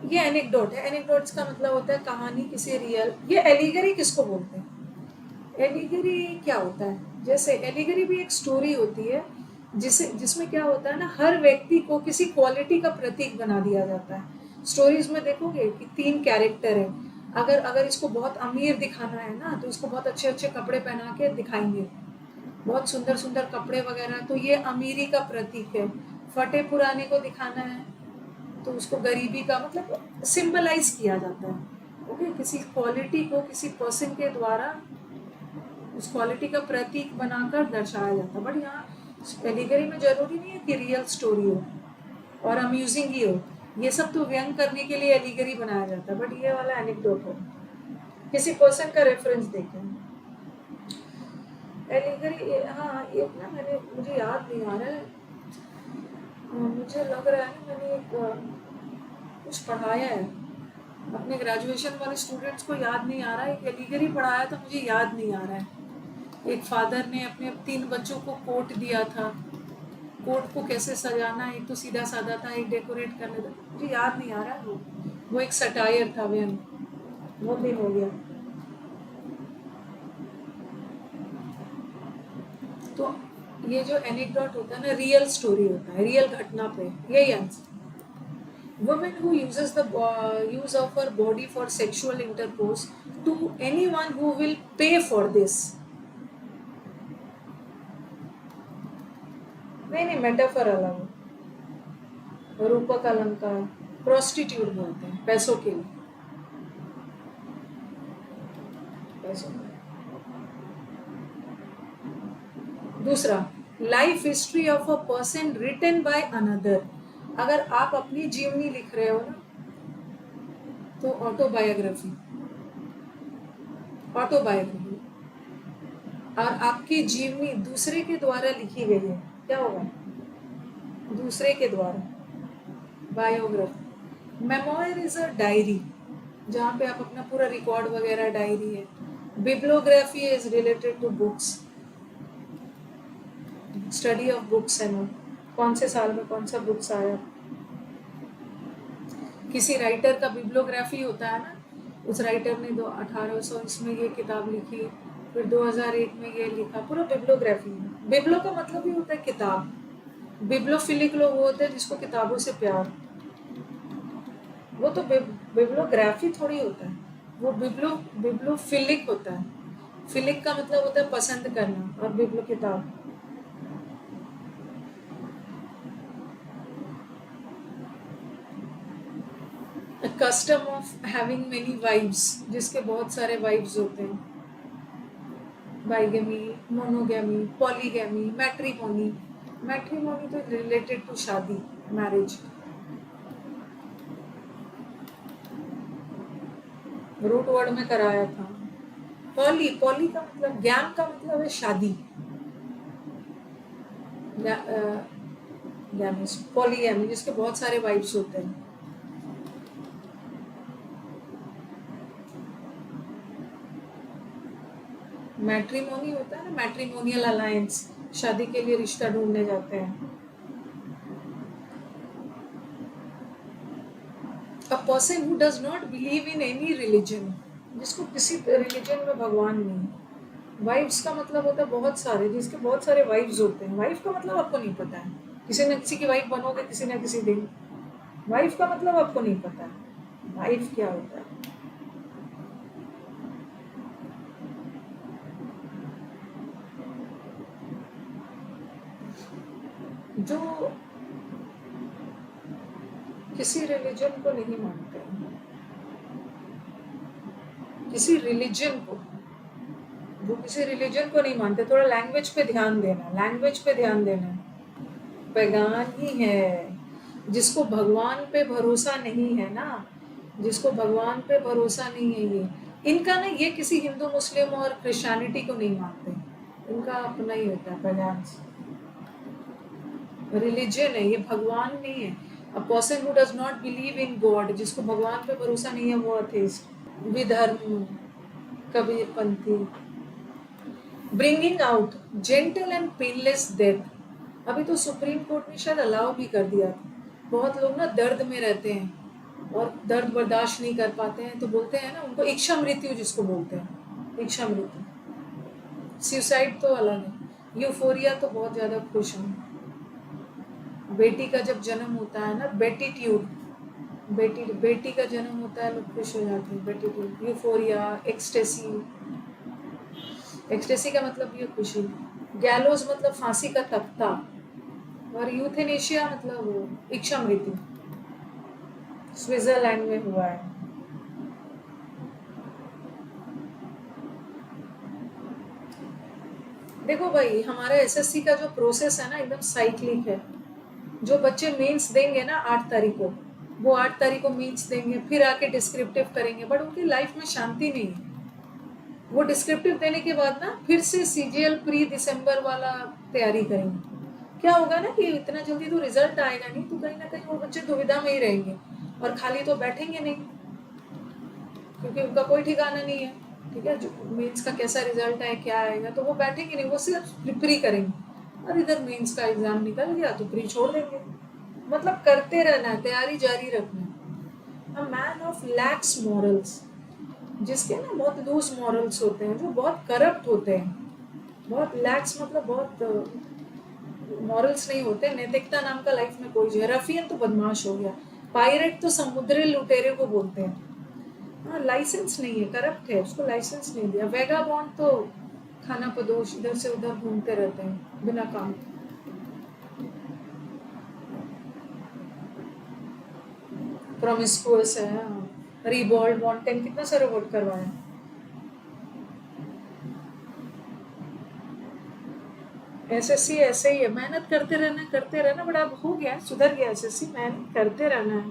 ये एनेक्डोट है, एनेक्डोट्स का मतलब होता है कहानी किसी रियल। ये एलिगरी किसको बोलते हैं, एलिगरी क्या होता है, जैसे एलिगरी भी एक स्टोरी होती है, जिसमें क्या होता है ना, हर व्यक्ति को किसी क्वालिटी का प्रतीक बना दिया जाता है। स्टोरीज में देखोगे कि 3 कैरेक्टर है, अगर अगर इसको बहुत अमीर दिखाना है ना, तो इसको बहुत अच्छे अच्छे कपड़े पहना के दिखाएंगे, बहुत सुंदर सुंदर कपड़े वगैरह, तो ये अमीरी का प्रतीक है। फटे पुराने को दिखाना है तो उसको गरीबी का मतलब सिंबलाइज किया जाता है, ओके। किसी क्वालिटी को किसी पर्सन के द्वारा उस क्वालिटी का प्रतीक बनाकर दर्शाया जाता है। बट यहाँ एलिगरी में जरूरी नहीं है कि रियल स्टोरी हो और अम्यूजिंग ही हो, ये सब तो व्यंग करने के लिए एलिगरी बनाया जाता है, बट ये वाला एनेक्डोट हो, किसी पर्सन का रेफरेंस देखें। एलिगरी, हाँ ये ना, मैंने, मुझे याद नहीं आ रहा है, मुझे लग रहा है ना मैंने एक कुछ पढ़ाया है, अपने ग्रेजुएशन वाले स्टूडेंट्स को याद नहीं आ रहा है, एक एलिगरी पढ़ाया था, मुझे याद नहीं आ रहा है। एक फादर ने अपने 3 बच्चों को कोट दिया था, कोट को कैसे सजाना, एक तो सीधा साधा था, एक डेकोरेट करने था, मुझे याद नहीं आ रहा है वो एक सटायर था व्यंग। बहुत दिन हो गया। तो ये जो एनेक्डोट होता है ना, रियल स्टोरी होता है, रियल घटना पे, यही answer. Woman who uses the use of her body for sexual intercourse to anyone who will pay for this. नहीं नहीं, मेटाफर अलग है। रूपक अलंकार प्रोस्टिट्यूट बोलते हैं, पैसों के लिए, पैसों के लिए। दूसरा, life history of a person written by another. अगर आप अपनी जीवनी लिख रहे हो ना, तो ऑटोबायोग्राफी, ऑटोबायोग्राफी। और आपकी जीवनी दूसरे के द्वारा लिखी गई है, क्या होगा? दूसरे के द्वारा, biography. Memoir is a diary, जहाँ पे आप अपना पूरा रिकॉर्ड वगैरह, डायरी है। Bibliography is related to books, study of books है ना, कौन से साल में कौन सा बुक्स आया। किसी राइटर का बिब्लियोग्राफी होता है ना, उस राइटर ने 1800 इसमें ये किताब लिखी, फिर 2001 में ये लिखा, पूरा बिब्लियोग्राफी है। बिब्लो का मतलब ही होता है किताब। बिब्लोफिलिक लोग होते हैं जिसको किताबों से प्यार, वो तो बिब्लियोग्राफी थोड़ी होता है, वो बिब्लोफिलिक होता है। फिलिक का मतलब होता है पसंद करना, और बिब्लो किताब। Custom of having many wives, जिसके बहुत सारे वाइफ्स होते हैं। Bigamy, monogamy, polygamy, matrimony. Matrimony तो रिलेटेड टू शादी, मैरिज। रूट वर्ड में कराया था। पॉली, पॉली का मतलब, गैम का मतलब है शादी, पॉलीगैमी जिसके बहुत सारे वाइफ्स होते हैं। मैट्रिमोनी होता है ना, मैट्रिमोनियल अलायंस, शादी के लिए रिश्ता ढूंढने जाते हैं। अ person who does not believe in any religion, जिसको किसी रिलीजन में भगवान नहीं। वाइफ्स का मतलब होता है बहुत सारे, जिसके बहुत सारे वाइफ्स होते हैं। वाइफ का मतलब आपको नहीं पता है, किसी न किसी की वाइफ बनोगे किसी न किसी दिन। वाइफ का मतलब आपको नहीं पता है, वाइफ क्या होता है। जो किसी रिलीजन को नहीं मानते, किसी रिलीजन को, वो किसी रिलीजन को नहीं मानते। थोड़ा लैंग्वेज पे ध्यान देना, लैंग्वेज पे ध्यान देना। पैगान ही है, जिसको भगवान पे भरोसा नहीं है ना, जिसको भगवान पे भरोसा नहीं है, ये इनका ना, ये किसी हिंदू मुस्लिम और क्रिश्चियनिटी को नहीं मानते, इनका अपना ही होता है पैगान। रिलीजन है ये, भगवान नहीं है। A person who does not believe in God, जिसको भगवान पे भरोसा नहीं है, वो अथेइस्ट। विधर्म, कबीरपंथी। Bringing out gentle and painless death, अभी तो सुप्रीम कोर्ट ने शायद अलाउ भी कर दिया था। बहुत लोग ना दर्द में रहते हैं और दर्द बर्दाश्त नहीं कर पाते हैं, तो बोलते हैं ना उनको इच्छा मृत्यु, जिसको बोलते हैं इच्छा मृत्यु। सुसाइड तो अलग है। यूफोरिया तो बहुत ज्यादा खुश हूँ। बेटी का जब जन्म होता है ना, बेटीट्यूड, बेटी का जन्म होता है, लोग खुश हो जाते हैं, बेटीट्यूड। यूफोरिया, एक्सटेसी, एक्सटेसी का मतलब ये खुशी। गैलोज मतलब फांसी का तख्ता, और यूथेनेशिया मतलब इच्छा मृत्यु, स्विट्जरलैंड में हुआ है। देखो भाई, हमारा एसएससी का जो प्रोसेस है ना, एकदम साइक्लिक है। जो बच्चे मेंस देंगे ना 8 तारीख को, वो 8 तारीख को मेंस देंगे, फिर आके डिस्क्रिप्टिव करेंगे, बट उनकी लाइफ में शांति नहीं है। वो डिस्क्रिप्टिव देने के बाद ना फिर से सीजीएल प्री दिसंबर वाला तैयारी करेंगे। क्या होगा ना कि इतना जल्दी तो रिजल्ट आएगा नहीं, तो कहीं ना कहीं वो बच्चे दुविधा में ही रहेंगे, और खाली तो बैठेंगे नहीं, क्योंकि उनका कोई ठिकाना नहीं है। ठीक है, जो मेंस का कैसा रिजल्ट है, क्या आएगा, तो वो बैठेंगे नहीं, वो सिर्फ प्री करेंगे। और इधर मेंस का एग्जाम निकल गया तो प्री छोड़ देंगे। मतलब करते रहना है, तैयारी जारी रखना है। A man of lakhs morals, जिसके ना बहुत लूज मॉरल्स होते हैं, जो बहुत करप्ट होते हैं, बहुत लैक्स, मतलब बहुत मॉरल्स नहीं होते, नैतिकता नाम का लाइफ में कोई जो है। रफियन तो बदमाश हो गया, पायरेट तो समुद्री लुटेरे को बोलते हैं। हाँ, लाइसेंस नहीं है, करप्ट है, उसको लाइसेंस नहीं दिया। वेगाबॉन्ड तो खाना पदोश, इधर से उधर घूमते रहते हैं बिना काम। प्रोमिस्कुअस है, रीबॉल्ड, वॉन्टेन, कितना सारे वर्ड करवाया। एसएससी ऐसे ही है, मेहनत करते रहना, बट अब हो गया, सुधर गया एसएससी, मेहनत करते रहना है।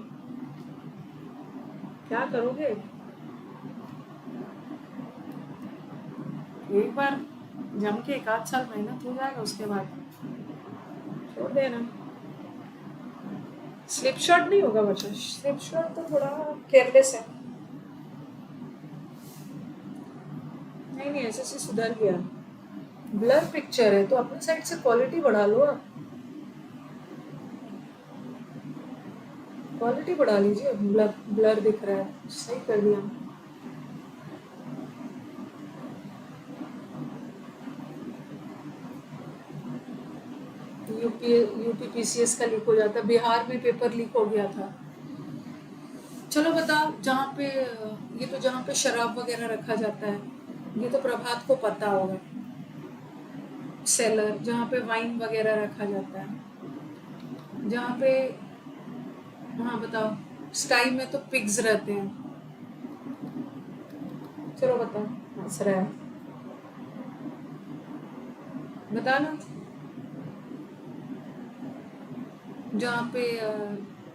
क्या करोगे, एक बार जम के 1 आध साल मेहनत हो जाएगा, उसके बाद छोड़ देना। स्लिप शॉट नहीं होगा बच्चा, स्लिप शॉट तो थोड़ा केयरलेस है। नहीं नहीं, एसएससी सुधर गया। ब्लर पिक्चर है तो अपनी साइड से क्वालिटी बढ़ा लो आप, क्वालिटी बढ़ा लीजिए। ब्लर ब्लर दिख रहा है, सही कर दिया। यूपी यूपी पीसीएस का लीक हो जाता, बिहार में पेपर लीक हो गया था। चलो बताओ, जहाँ पे ये तो जहाँ पे शराब वगैरह रखा जाता है, ये तो प्रभात को पता होगा। सेलर जहाँ पे वाइन वगैरह रखा जाता है, जहाँ पे, हाँ बताओ, स्काई में तो पिग्स रहते हैं। चलो बताओ, हंस रहा है, बताना। जहाँ पे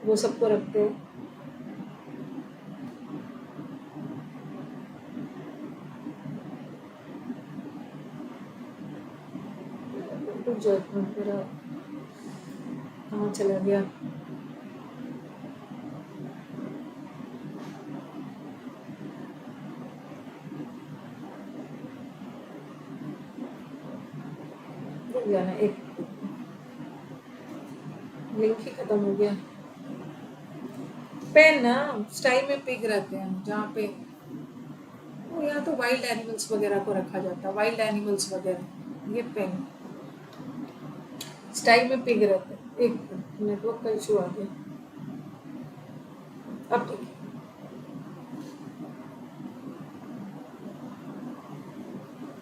वो सबको रखते हैं। रुक जाओ एक मिनट, मेरा कहाँ चला गया। रुक गया ना, एक लिंक ही खत्म हो गया। पेन ना, स्टाई में पिग रहते हैं, जहाँ पे वो, यहाँ तो वाइल्ड एनिमल्स वगैरह को रखा जाता है, वाइल्ड एनिमल्स वगैरह। ये पेन, स्टाई में पिग रहते हैं। एक नेटवर्क का इशू आ गया, अब ठीक है।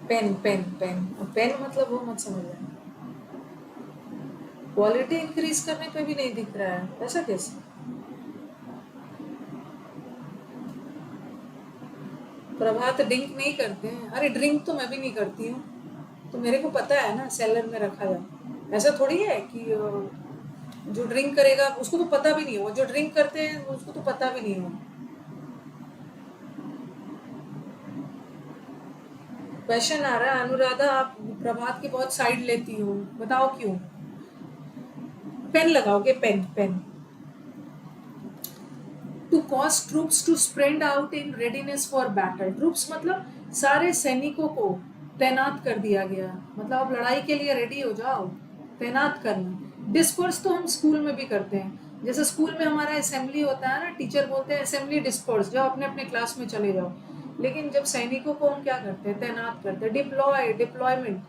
पेन पेन पेन, पेन मतलब वो मत समझना। क्वालिटी इंक्रीज करने पे भी नहीं दिख रहा है, ऐसा कैसे। प्रभात ड्रिंक नहीं करते हैं, अरे ड्रिंक तो मैं भी नहीं करती हूँ, तो मेरे को पता है ना सेलर में रखा जाए। ऐसा थोड़ी है कि जो ड्रिंक करेगा उसको तो पता भी नहीं हो, जो ड्रिंक करते हैं उसको तो पता भी नहीं हो। क्वेश्चन आ रहा है, अनुराधा आप प्रभात की बहुत साइड लेती हो, बताओ क्यों। पेन लगाओगे, pen pen. To cause troops to spread out in readiness for battle. Troops मतलब सारे सैनिकों को तैनात कर दिया गया, मतलब आप लड़ाई के लिए रेडी हो जाओ, तैनात करना। डिस्पर्स तो हम स्कूल में भी करते हैं, जैसे स्कूल में हमारा असेंबली होता है ना, टीचर बोलते हैं असेंबली डिस्पर्स, जाओ अपने अपने क्लास में चले जाओ। लेकिन जब सैनिकों को हम क्या करते हैं, तैनात करते हैं। Deploy, deployment.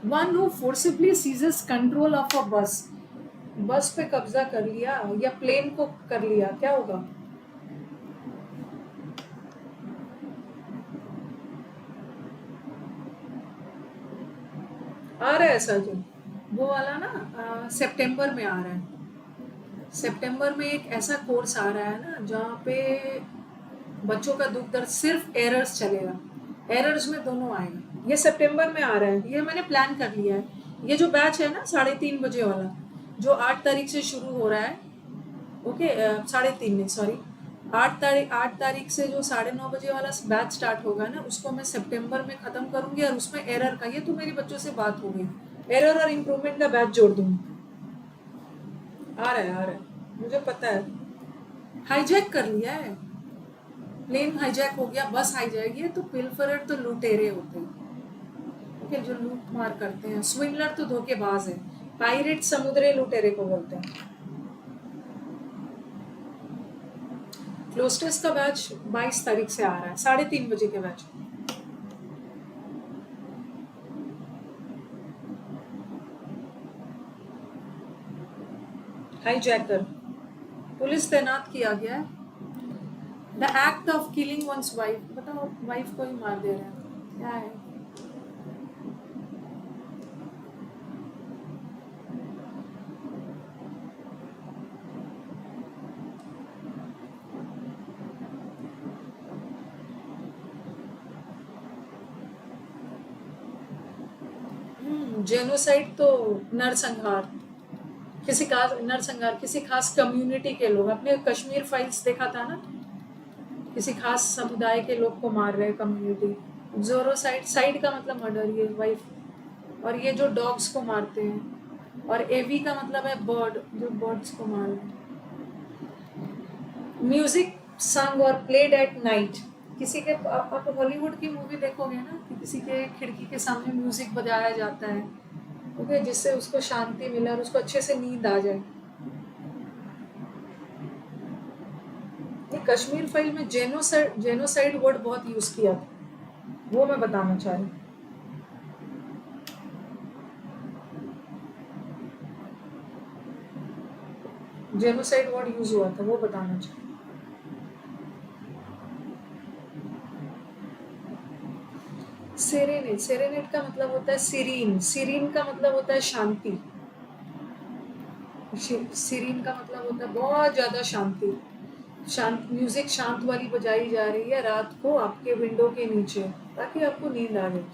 One who forcibly seizes control of a bus, bus पे कब्जा कर लिया या प्लेन को कर लिया, क्या होगा। आ रहा है सर जी, वो वाला ना सितंबर में आ रहा है। सितंबर में एक ऐसा कोर्स आ रहा है ना, जहाँ पे बच्चों का दुख दर्द सिर्फ एरर्स चलेगा, एरर्स में दोनों आएगा। ये सितंबर में आ रहा है, ये मैंने प्लान कर लिया है। ये जो बैच है ना 3:30 बजे वाला, जो 8 तारीख से शुरू हो रहा है, ओके, 3:30 नहीं, सॉरी, 8 तारीख से जो 9:30 बजे वाला बैच स्टार्ट होगा ना, उसको मैं सितंबर में खत्म करूंगी, और उसमें एरर का, ये तो मेरी बच्चों से बात हो गई, एरर और इम्प्रूवमेंट का बैच जोड़ दूंगी। आ रहा है, आ रहा है, मुझे पता है। हाईजैक कर लिया है, प्लेन हाईजैक हो गया, बस हाईजैक। ये तो पिलफरर तो लुटेरे होते हैं, ओके, जो लूट मार करते हैं। स्विंडलर तो धोखेबाज है, पायरेट समुद्री लुटेरे को बोलते हैं। क्लोस्टर्स का बैच 22 तारीख से आ रहा है, 3:30 बजे के बैच। हाईजैकर, पुलिस तैनात किया गया है। The act of killing one's wife, बताओ वाइफ को ही मार दे रहे हैं, क्या है? जेनोसाइड तो नरसंहार, किसी खास कम्युनिटी के लोग, अपने कश्मीर फाइल्स देखा था ना, किसी खास समुदाय के लोग को मार रहे कम्युनिटी। जोरोसाइड, साइड का मतलब मर्डर, ये वाइफ, और ये जो डॉग्स को मारते हैं, और एवी का मतलब है बर्ड, जो बर्ड्स को मार रहे हैं। म्यूजिक संग और प्लेड एट नाइट, किसी के आप हॉलीवुड की मूवी देखोगे ना कि किसी के खिड़की के सामने म्यूजिक बजाया जाता है, ओके, जिससे उसको शांति मिले और उसको अच्छे से नींद आ जाए। ये कश्मीर फाइल में जेनोसाइड वर्ड बहुत यूज किया था, वो मैं बताना चाह रही। जेनोसाइड वर्ड यूज हुआ था, वो बताना चाह रही। सेरेनेट, सेरेनेट का मतलब होता है सीरीन, सीरीन का मतलब होता है शांति, सीरीन का मतलब होता है बहुत ज्यादा शांति। शांत म्यूजिक शांत वाली बजाई जा रही है रात को आपके विंडो के नीचे, ताकि आपको नींद आ जाए।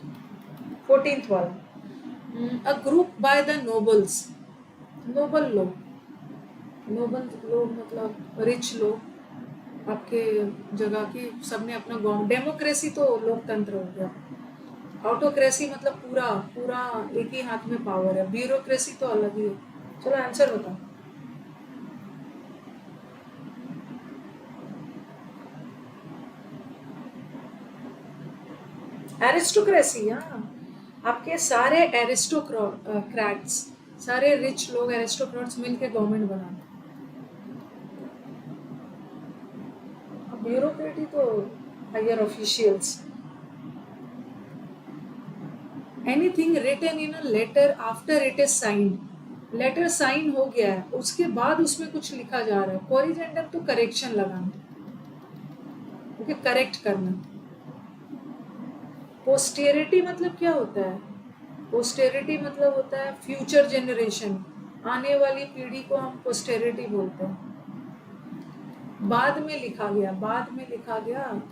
14th वाला, a group by the nobles, noble लोग, नोबल लोग मतलब रिच लोग आपके जगह की, सबने अपना गाँव। डेमोक्रेसी तो लोकतंत्र हो गया, ऑटोक्रेसी मतलब पूरा पूरा एक ही हाथ में पावर है, ब्यूरोक्रेसी तो अलग ही है। चलो आंसर बताओ। एरिस्टोक्रेसी, हाँ, आपके सारे एरिस्टोक्रेट्स, सारे रिच लोग एरिस्टोक्रेट्स मिलके गवर्नमेंट बनाते। ब्यूरोक्रेटी तो higher officials. Anything written in a letter after it is signed, letter sign हो गया है उसके बाद उसमें कुछ लिखा जा रहा है, कोरिजेंडर तो करेक्शन लगाना, ओके, करेक्ट करना। पोस्टेरिटी मतलब क्या होता है? पोस्टेरिटी मतलब होता है फ्यूचर जनरेशन, आने वाली पीढ़ी को हम पोस्टेरिटी बोलते हैं। बाद में लिखा गया, बाद में लिखा गया,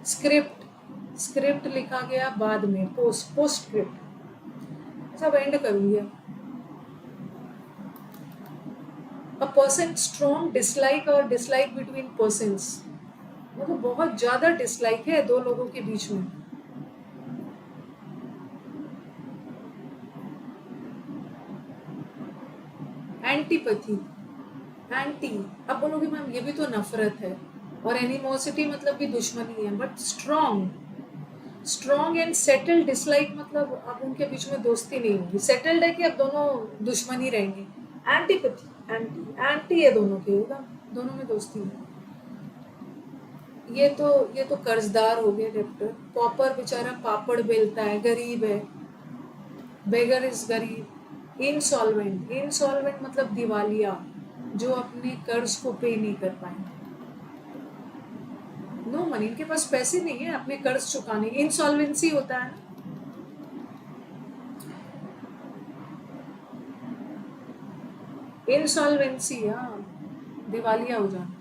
स्क्रिप्ट, स्क्रिप्ट लिखा गया बाद में, पोस्टस्क्रिप्ट। सब एंड करूंगी। अ पर्सन स्ट्रॉन्ग डिसलाइक और डिसलाइक बिटवीन पर्सन्स, मतलब बहुत ज्यादा डिसलाइक है दो लोगों के बीच में। एंटीपैथी, एंटी, अब बोलोगे मैम ये भी तो नफरत है, और एनिमोसिटी मतलब भी दुश्मनी है, but strong, strong and settled dislike मतलब अब उनके बीच में दोस्ती नहीं होगी, सेटल्ड है कि अब दोनों दुश्मनी रहेंगे। एंटीपैथी, एंटी, एंटी है दोनों के, होगा दोनों में दोस्ती है। ये तो कर्जदार हो गए डेप्टर। पॉपर बेचारा पापड़ बेलता है, गरीब है, बेगर इज गरीब। इंसॉल्वेंट, इंसॉल्वेंट मतलब दिवालिया, जो अपने कर्ज को पे नहीं कर पाए, नो मनी, इनके पास पैसे नहीं है अपने कर्ज चुकाने, इंसॉल्वेंसी होता है ना। इंसॉल्वेंसी, हाँ, दिवालिया हो जाना।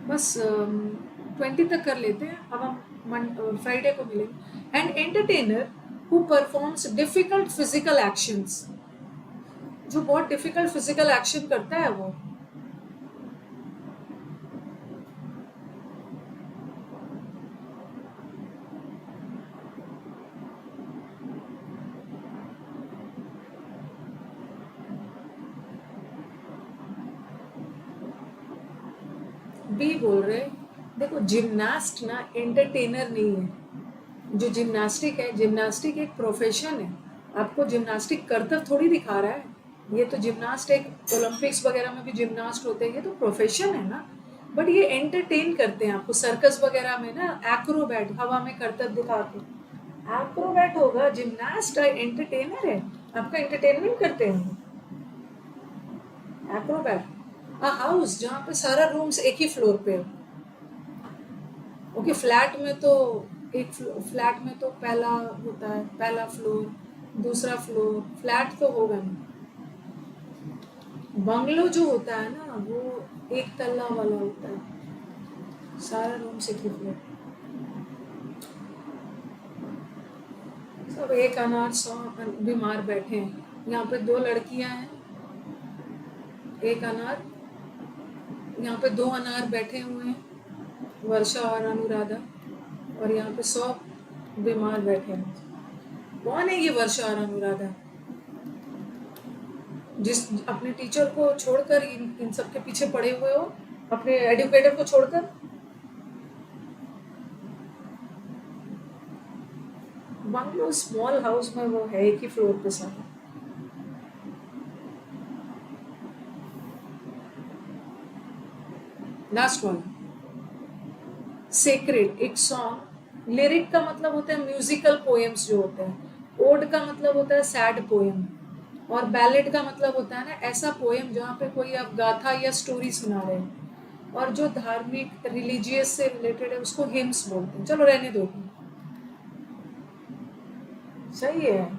बस 20 तक कर लेते हैं, अब हम फ्राइडे को मिलेंगे। And entertainer who performs difficult physical actions, जो बहुत डिफिकल्ट फिजिकल एक्शन करता है वो। बी बोल रहे, देखो जिमनास्ट ना एंटरटेनर नहीं है, जो जिम्नास्टिक है, जिम्नास्टिक एक प्रोफेशन है। आपको जिम्नास्टिक करतब थोड़ी दिखा रहा है। ये तो जिम्नास्ट एक ओलंपिक्स वगैरह में भी जिम्नास्ट होते हैं, ये तो प्रोफेशन है ना। बट ये एंटरटेन करते हैं आपको, सर्कस वगैरह में ना एक्रोबैट हवा में करतब दिखा के। एक्रोबैट होगा, जिम्नास्ट एंटरटेनर है, आपका एंटरटेनमेंट करते हैं। एक्रोबैट अ हाउस जहाँ पे सारा रूम्स एक ही फ्लोर पे हो। ओके, फ्लैट में तो फ्लैट में तो पहला होता है, पहला फ्लोर, दूसरा फ्लोर, फ्लैट तो होगा नहीं। बंगलो जो होता है ना वो एक तल्ला वाला होता है, सारा रूम से एक फ्लोर। सब एक अनार 100 बीमार बैठे हैं। यहाँ पे 2 लड़कियां हैं, एक अनार, यहाँ पे 2 अनार बैठे हुए हैं, वर्षा और अनुराधा, और यहाँ पे 100 बीमार बैठे हैं। कौन है ये वर्षा और अनुराधा? जिस अपने टीचर को छोड़कर इन सब के पीछे पड़े हुए हो, अपने एडुकेटर को छोड़कर। बंगलो स्मॉल हाउस में वो है एक ही फ्लोर पे सारा। लास्ट वन, सेक्रेड एक सॉन्ग। लिरिक का मतलब होता है म्यूजिकल पोएम्स जो होते हैं। ओड का मतलब होता है सैड पोएम, और बैलेड का मतलब होता है ना ऐसा पोएम जहाँ पे कोई आप गाथा या स्टोरी सुना रहे हैं। और जो धार्मिक रिलीजियस से रिलेटेड है उसको हिम्स बोलते हैं। चलो रहने दो, सही है,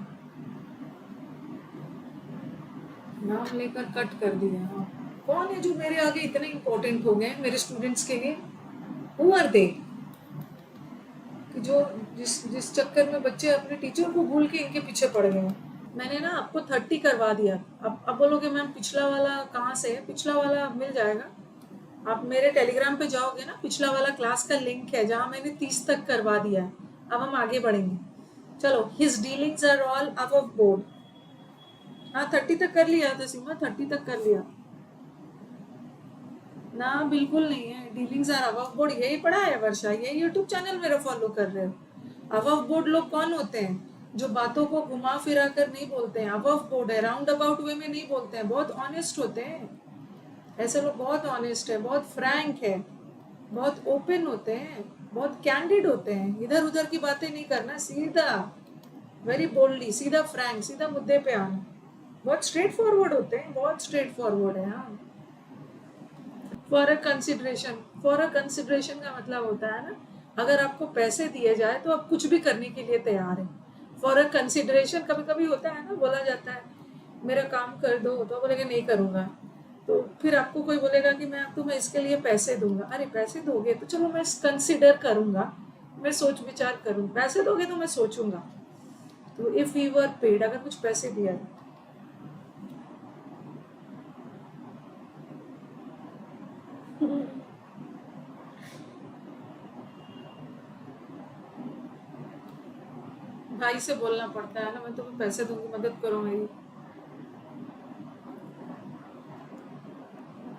नाम लेकर कट कर दिया। हाँ, कौन है जो मेरे आगे इतने इंपॉर्टेंट हो गए मेरे स्टूडेंट्स के लिए? Who are they? कि जो जिस जिस चक्कर में बच्चे अपने टीचर को भूल के इनके पीछे पड़ गए हैं। मैंने ना आपको 30 करवा दिया। अब बोलोगे मैम पिछला वाला कहाँ से है? पिछला वाला मिल जाएगा, आप मेरे टेलीग्राम पे जाओगे ना, पिछला वाला क्लास का लिंक है जहाँ मैंने 30 तक करवा दिया है। अब हम आगे बढ़ेंगे। चलो, his dealings are all above board. हाँ 30 तक कर लिया था सीमा, 30 तक कर लिया ना। बिल्कुल नहीं है, डीलिंग्स आर अबव बोर्ड यही पढ़ा है वर्षा, ये यूट्यूब चैनल मेरा फॉलो कर रहे हो। अबव बोर्ड लोग कौन होते हैं? जो बातों को घुमा फिरा कर नहीं बोलते हैं। अबव बोर्ड है, राउंड अबाउट वे में नहीं बोलते हैं, बहुत ऑनेस्ट होते हैं। ऐसे लोग बहुत ऑनेस्ट है, बहुत फ्रैंक है, बहुत ओपन होते हैं, बहुत कैंडिड होते हैं। इधर उधर की बातें नहीं करना, सीधा वेरी बोल्डली, सीधा फ्रैंक, सीधा मुद्दे पे आना। बहुत स्ट्रेट फॉरवर्ड होते हैं, बहुत स्ट्रेट फॉरवर्ड है। हाँ, for a consideration, for a consideration का मतलब होता है ना, अगर आपको पैसे दिए जाए तो आप कुछ भी करने के लिए तैयार हैं। फॉर अ कंसिडरेशन कभी कभी होता है ना, बोला जाता है मेरा काम कर दो, तो बोलेगा नहीं करूँगा। तो फिर आपको कोई बोलेगा कि मैं तुम्हें इसके लिए पैसे दूंगा। अरे पैसे दोगे तो चलो मैं कंसिडर करूंगा, मैं सोच विचार करूंगा। पैसे दोगे तो मैं सोचूंगा। तो इफ यू वर पेड, अगर कुछ पैसे दिया जाए। भाई से बोलना पड़ता है ना, मैं तुम्हें पैसे दूंगी, मदद करो मेरी।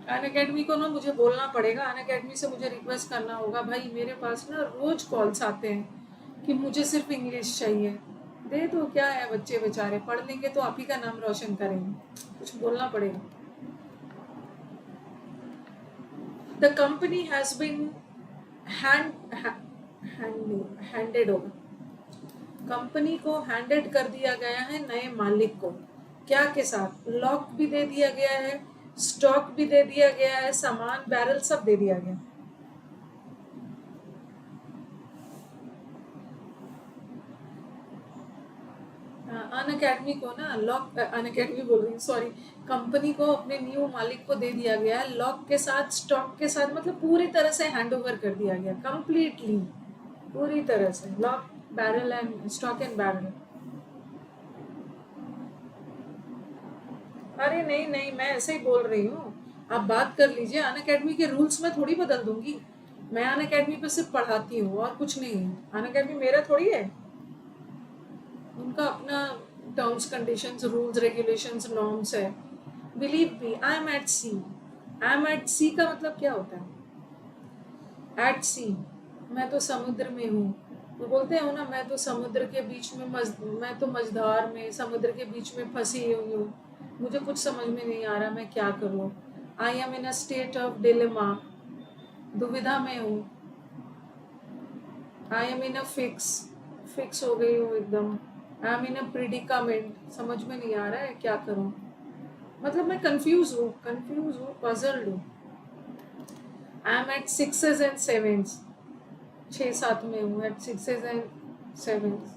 अन अकेडमी को ना मुझे बोलना पड़ेगा, अन अकेडमी से मुझे रिक्वेस्ट करना होगा, भाई मेरे पास ना रोज कॉल्स आते हैं कि मुझे सिर्फ इंग्लिश चाहिए। दे दो, क्या है, बच्चे बेचारे पढ़ लेंगे तो आप ही का नाम रोशन करेंगे। कुछ बोलना पड़ेगा। The company has been handed over. Company को हैंडेड कर दिया गया है नए मालिक को। क्या के साथ? लॉक भी दे दिया गया है, स्टॉक भी दे दिया गया है, सामान बैरल सब दे दिया गया। अन अकेडमी को ना लॉक, अन अकेडमी बोल रही हूँ, सॉरी, कंपनी को अपने न्यू मालिक को दे दिया गया है, लॉक के साथ, स्टॉक के साथ, मतलब पूरी तरह से हैंड ओवर कर दिया गया, कंप्लीटली, पूरी तरह से। Lock, barrel and stock and barrel. अरे नहीं नहीं, मैं ऐसे ही बोल रही हूँ, आप बात कर लीजिए। अन अकेडमी के रूल्स में थोड़ी बदल दूंगी। मैं अन अकेडमी पे सिर्फ पढ़ाती हूँ और कुछ नहीं है। अन अकेडमी मेरा थोड़ी है, उनका अपना terms conditions, rules regulations, norms है। Believe me, I am at sea. I am at sea का मतलब क्या होता है? एट सी, मैं तो समुद्र में हूँ, वो बोलते हैं ना, मैं तो समुद्र के बीच में मैं तो मझधार में समुद्र के बीच में फंसी हुई हूँ, मुझे कुछ समझ में नहीं आ रहा मैं क्या करूँ। I am in a state of dilemma, दुविधा में हूँ। I M in a fix हो गई हूँ एकदम। आई एम इन अ प्रिडिकामेंट, समझ में नहीं आ रहा है क्या करूँ। मतलब मैं कंफ्यूज हूँ, पजल्ड हूँ। I am at sixes and sevens, 6-7 में हूँ, एट सिक्सेस एंड सेवेंस।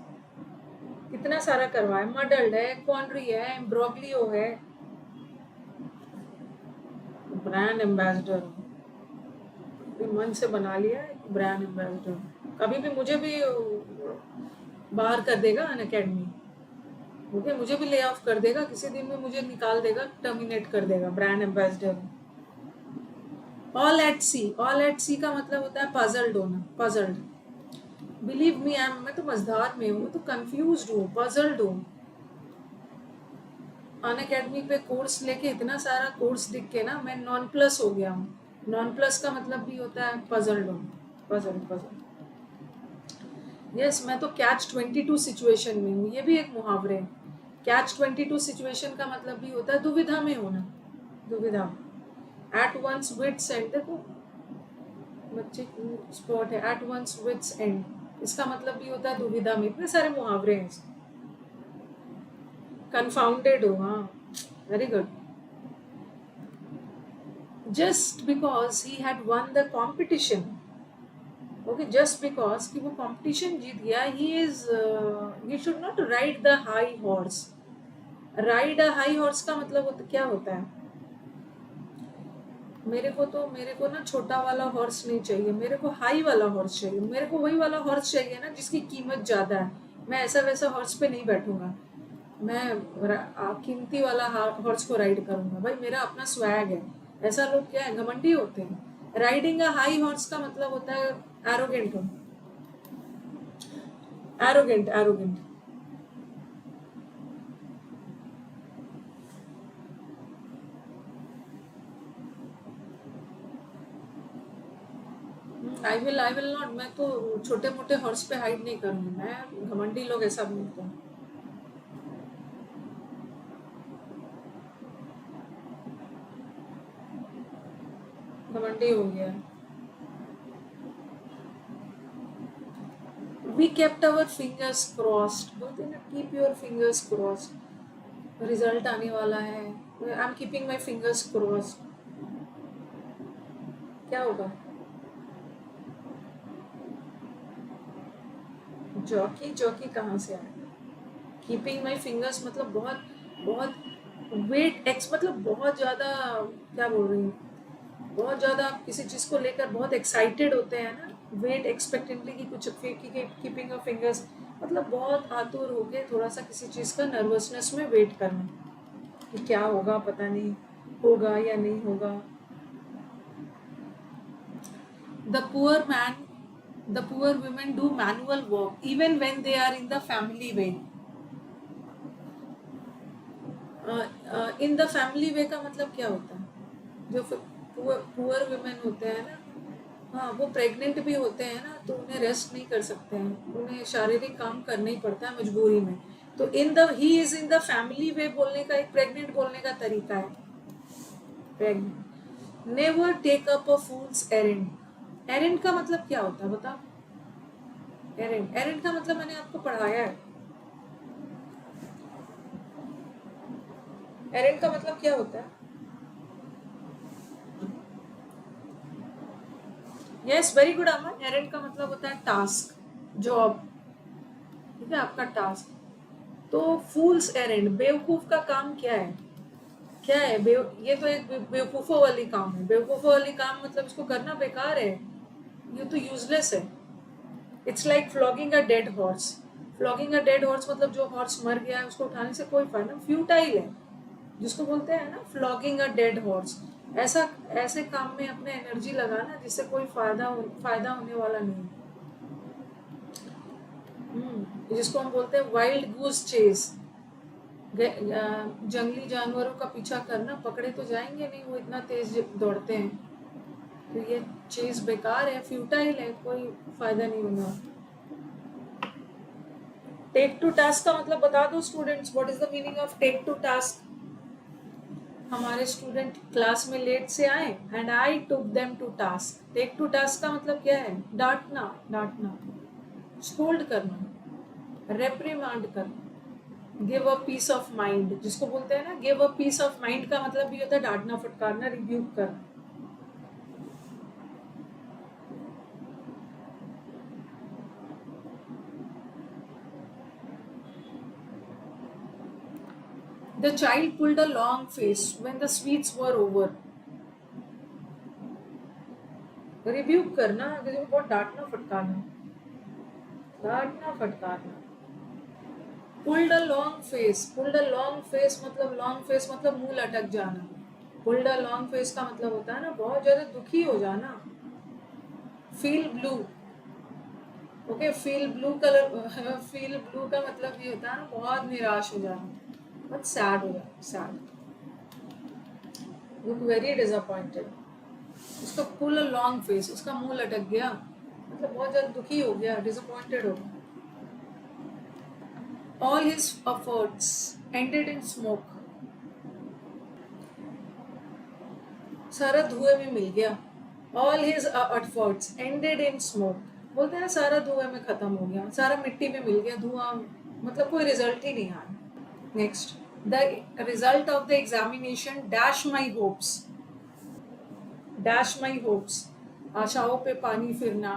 कितना सारा करवाया, मडल्ड है, क्वांड्री है, एम्ब्रोग्लियो है, ब्रांड एम्बेसडर मन से बना लिया है ब्रांड एम्बेसडर। कभी भी मुझे भी बाहर कर देगा अन अकेडमी, ओके, मुझे भी ले ऑफ कर देगा किसी दिन में, मुझे निकाल देगा, टर्मिनेट कर देगा brand ambassador. All at sea का मतलब होता है पजल्ड होना, पजल्ड। बिलीव मी, मैं तो मझधार में हूँ, तो कंफ्यूज हूँ, पजल्ड हूँ। अन अकेडमी पे कोर्स लेके इतना सारा कोर्स दिख के ना मैं नॉन प्लस हो गया हूँ। नॉन प्लस का मतलब भी होता है पजल्ड हूँ, पजल्ड पजल्ड। यस, मैं तो कैच 22 सिचुएशन में हूँ, ये भी एक मुहावरे है। कैच 22 सिचुएशन का मतलब भी होता है दुविधा में होना, दुविधा। एट वंस विट्स एंड, देखो बच्चे स्पॉट है, एट वंस विट्स एंड, इसका मतलब भी होता है दुविधा में। इतने सारे मुहावरे हैं। कंफाउंडेड हो, हाँ, very good. Just because he had one the competition, okay, just because कि वो कंपटीशन जीत गया, he should not ride the high horse. Ride a high horse का मतलब क्या होता है? मेरे को ना छोटा वाला हॉर्स नहीं चाहिए, मेरे को हाई वाला हॉर्स चाहिए। मेरे को वही वाला हॉर्स चाहिए ना जिसकी कीमत ज्यादा है। मैं ऐसा वैसा हॉर्स पे नहीं बैठूंगा, मैं कीमती वाला हॉर्स को राइड करूंगा। भाई मेरा अपना स्वैग है। ऐसा लोग क्या है, घमंडी होते हैं। राइडिंग अ हाई हॉर्स का मतलब होता है एरोगेंट हो, arrogant arrogant. I will not, मैं तो छोटे मोटे हॉर्स पे हाइड नहीं करूंगी मैं, घमंडी लोग ऐसा बोलते हैं। घमंडी हो गया। We kept our fingers crossed, बोलते हैं ना, keep your fingers crossed, result आने वाला है, I am keeping my fingers crossed. क्या होगा? जॉकी, जॉकी कहाँ से आया? कीपिंग माई फिंगर्स मतलब बहुत बहुत वेट एक्स, मतलब बहुत ज़्यादा, क्या बोल रही हूँ, बहुत ज़्यादा आप किसी चीज़ को लेकर बहुत एक्साइटेड होते हैं ना, वेट एक्सपेक्टेंटली की कुछ, कीपिंग ऑफ फिंगर्स मतलब बहुत आतुर होके थोड़ा सा किसी चीज़ का नर्वसनेस में वेट करना कि क्या होगा, पता नहीं होगा या नहीं होगा। The poor man, the poor women do manual work even when they are in the family way। In the family way का मतलब क्या होता है? जो पुअर वुमेन होते हैं ना, हाँ, वो प्रेग्नेंट भी होते हैं ना, तो उन्हें रेस्ट नहीं कर सकते हैं, उन्हें शारीरिक काम करना ही पड़ता है मजबूरी में। तो in the he is in the family way बोलने का एक प्रेग्नेंट बोलने का तरीका है, pregnant. Never take up a fool's errand. Errand का मतलब क्या होता है बताओ? एरेंड, एरेंड का मतलब मैंने आपको पढ़ाया है। एरेंड का मतलब क्या होता है? यस, वेरी गुड अमन। एरेंड का मतलब होता है टास्क, जॉब, ठीक है, आपका टास्क। तो फूल्स एरेंड, बेवकूफ का काम क्या है? क्या है ये तो एक बेवकूफों वाली काम है। बेवकूफों वाली काम मतलब इसको करना बेकार है, ये तो यूजलेस है। It's like flogging a dead horse. Flogging a dead horse मतलब जो हॉर्स मर गया है उसको उठाने से कोई फायदा, फ्यूटाइल है, जिसको बोलते हैं ना फ्लॉगिंग अ डेड हॉर्स। ऐसा, ऐसे काम में अपने एनर्जी लगाना जिससे कोई फायदा होने वाला नहीं। जिसको हम बोलते हैं वाइल्ड गूस चेस, जंगली जानवरों का पीछा करना, पकड़े तो जाएंगे नहीं, वो इतना तेज दौड़ते हैं। तो ये चीज बेकार है, फ्यूटाइल है, कोई फायदा नहीं होगा। टेक टू टास्क का मतलब बता दो students, what is the meaning of take to task. हमारे स्टूडेंट क्लास में लेट से आए and I took them to task. Take to task का मतलब क्या है? डांटना, डांटना, स्कोल्ड करना, रेप्रिमांड करना, give a piece of mind, जिसको बोलते हैं ना give a piece of mind का मतलब भी होता है डांटना, फटकारना, रिब्यूक करना। The child pulled a long face when the sweets were over. Rebuke करना, किसी को बहुत डांटना फटकारना, डांटना फटकारना। Pulled a long face, pulled a long face मतलब लॉन्ग फेस मतलब मुंह लटक जाना। पुल्ड अ लॉन्ग फेस का मतलब होता है ना बहुत ज्यादा दुखी हो जाना। Feel blue, okay, feel blue colour, feel blue का मतलब ये होता है ना बहुत निराश हो जाना, बहुत सैड हो जाना, सैड, लुक वेरी डिसअपॉइंटेड। उसका पुल अ लॉन्ग फेस, उसका मुंह लटक गया मतलब बहुत ज्यादा दुखी हो गया, डिसअपॉइंटेड हो गया। All his efforts ended in smoke. सारा धुएं में मिल गया। All his efforts ended in smoke. बोलते हैं ना सारा धुएं में खत्म हो गया, सारा मिट्टी में मिल गया, धुआं मतलब कोई रिजल्ट ही नहीं आया। Next, the result of the examination dash my hopes. Dash my hopes, आशाओं पे पानी फिरना।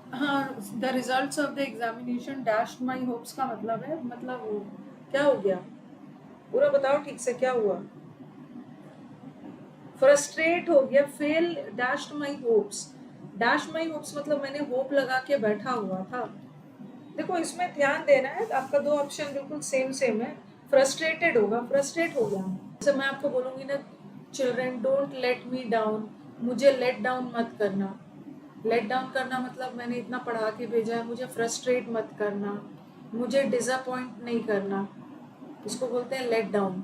हाँ, the results of the examination dash my hopes का मतलब है, मतलब क्या हो गया पूरा बताओ ठीक से, क्या हुआ? फ्रस्ट्रेट हो गया, fail dashed my hopes. Dash my hopes मतलब मैंने होप लगा के बैठा हुआ था। देखो इसमें ध्यान देना है, आपका दो ऑप्शन बिल्कुल सेम सेम है। फ्रस्ट्रेटेड होगा, फ्रस्ट्रेट हो गया। जैसे मैं आपको बोलूंगी ना, children don't let me down, मुझे लेट डाउन मत करना। लेट डाउन करना मतलब मैंने इतना पढ़ा के भेजा है, मुझे फ्रस्ट्रेट मत करना, मुझे डिसअपॉइंट नहीं करना, इसको बोलते हैं लेट डाउन।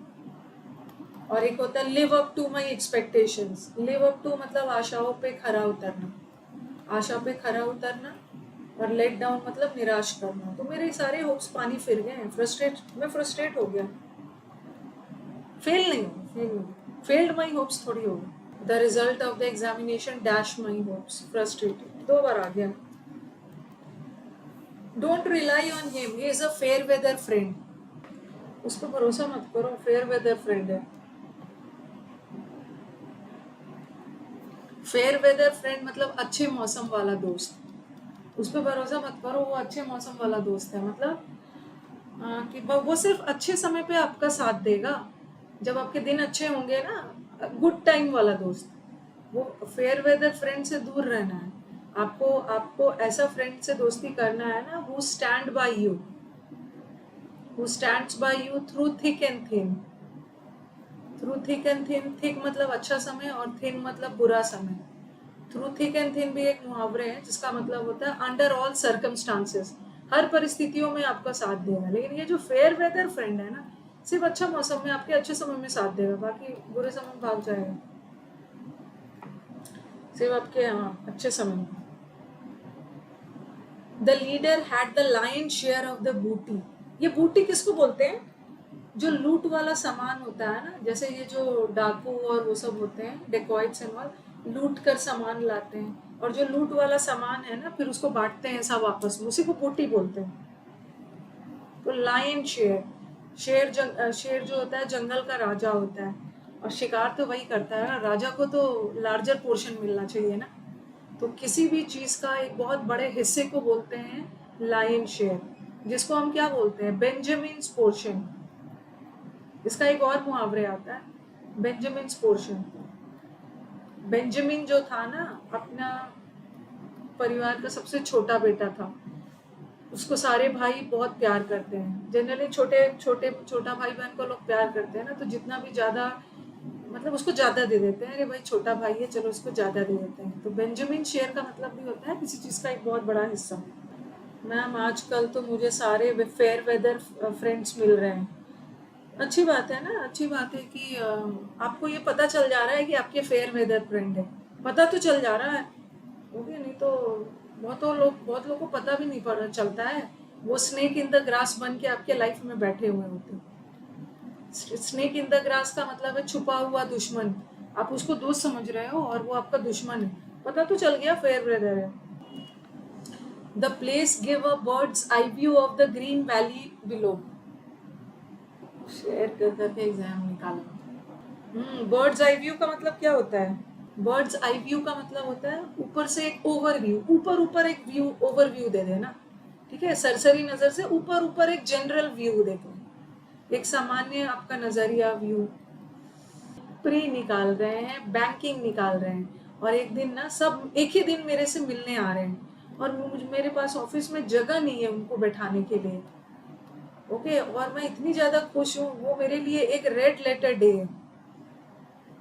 और एक होता है live up to my expectations. Live up to मतलब आशाओं पे खरा उतरना, आशा पे खरा उतरना। और लेट डाउन मतलब निराश करना। तो मेरे सारे होप्स पानी फिर गए हैं, फ्रस्ट्रेट, मैं फ्रस्ट्रेट हो गया। फेल नहीं हो, फेल नहीं, फेल्ड माई होप्स थोड़ी होगी। The result of the examination dash my hopes, frustrated, दो बार आ गया। Don't rely on him, he is a fair weather friend. उस पर भरोसा मत करो, फेयर वेदर फ्रेंड है। फेयर वेदर फ्रेंड मतलब अच्छे मौसम वाला दोस्त, उस पर भरोसा मत करो, वो अच्छे मौसम वाला दोस्त है। मतलब कि वो सिर्फ अच्छे समय पे आपका साथ देगा, जब आपके दिन अच्छे होंगे ना, गुड टाइम वाला दोस्त। वो फेयर वेदर फ्रेंड से दूर रहना है आपको। आपको ऐसा फ्रेंड से दोस्ती करना है ना who stand by you, who stands by you through thick and thin. Through thick and thin, thick मतलब अच्छा समय और थिन मतलब बुरा समय। थ्रू थिक एंड थिन भी एक मुहावरे है जिसका मतलब होता है अंडर ऑल सर्कमस्टांसेस, हर परिस्थितियों में आपका साथ देगा। लेकिन ये जो फेयर वेदर फ्रेंड है ना, सिर्फ अच्छा मौसम में आपके अच्छे समय में साथ देगा, बाकी बुरे समय में भाग जाएगा, सिर्फ आपके हाँ अच्छे समय में। The leader had the lion share of the booty. ये बूटी किसको बोलते हैं? जो लूट वाला सामान होता है ना, जैसे ये जो डाकू और वो सब होते हैं, डेकॉइट्स एंड ऑल, लूट कर सामान लाते हैं, और जो लूट वाला सामान है ना फिर उसको बांटते हैं सब आपस में, उसी को बूटी बोलते हैं। तो लायन शेयर, शेर जो होता है जंगल का राजा होता है, और शिकार तो वही करता है ना, राजा को तो लार्जर पोर्शन मिलना चाहिए ना। तो किसी भी चीज का एक बहुत बड़े हिस्से को बोलते हैं लायन शेयर, जिसको हम क्या बोलते हैं? बेंजामिन्स पोर्शन। इसका एक और मुहावरे आता है, बेंजामिन्स पोर्शन। बेंजामिन जो था ना, अपना परिवार का सबसे छोटा बेटा था, उसको सारे भाई बहुत प्यार करते हैं। जनरली छोटा भाई बहन को लोग प्यार करते हैं ना, तो जितना भी ज्यादा मतलब उसको ज्यादा दे देते हैं, अरे भाई छोटा भाई है चलो उसको ज्यादा दे देते हैं। तो बेंजामिन शेयर का मतलब भी होता है किसी चीज का एक बहुत बड़ा हिस्सा। मैम आजकल तो मुझे सारे फेयर वेदर फ्रेंड्स मिल रहे हैं। अच्छी बात है ना, अच्छी बात है कि आपको ये पता चल जा रहा है कि आपके फेयर वेदर फ्रेंड है, पता तो चल जा रहा है, ओके। नहीं तो बहुत लोग को पता भी नहीं पता चलता है वो स्नेक इन द ग्रास बन के आपके लाइफ में बैठे हुए होते हैं। स्नेक इन द ग्रास का मतलब है छुपा हुआ दुश्मन। आप उसको दोस्त समझ रहे हो और वो आपका दुश्मन है, पता तो चल गया फेयर वेदर है। The place give a bird's eye view of the green valley below. Share कर करके एग्जाम निकालो। बर्ड्स आई व्यू का मतलब क्या होता है? बर्ड्स आई व्यू का मतलब होता है ऊपर से एक ओवरव्यू, ऊपर ऊपर एक व्यू, ओवरव्यू दे देना। ठीक है, सरसरी नजर से ऊपर ऊपर एक जनरल व्यू देखो, एक सामान्य आपका नजरिया व्यू। प्री निकाल रहे हैं, बैंकिंग निकाल रहे हैं, और एक दिन ना सब एक ही दिन मेरे से मिलने आ रहे हैं और मेरे पास ऑफिस में जगह नहीं है उनको बैठाने के लिए। ओके, और मैं इतनी ज्यादा खुश हूँ, वो मेरे लिए एक रेड लेटर डे है।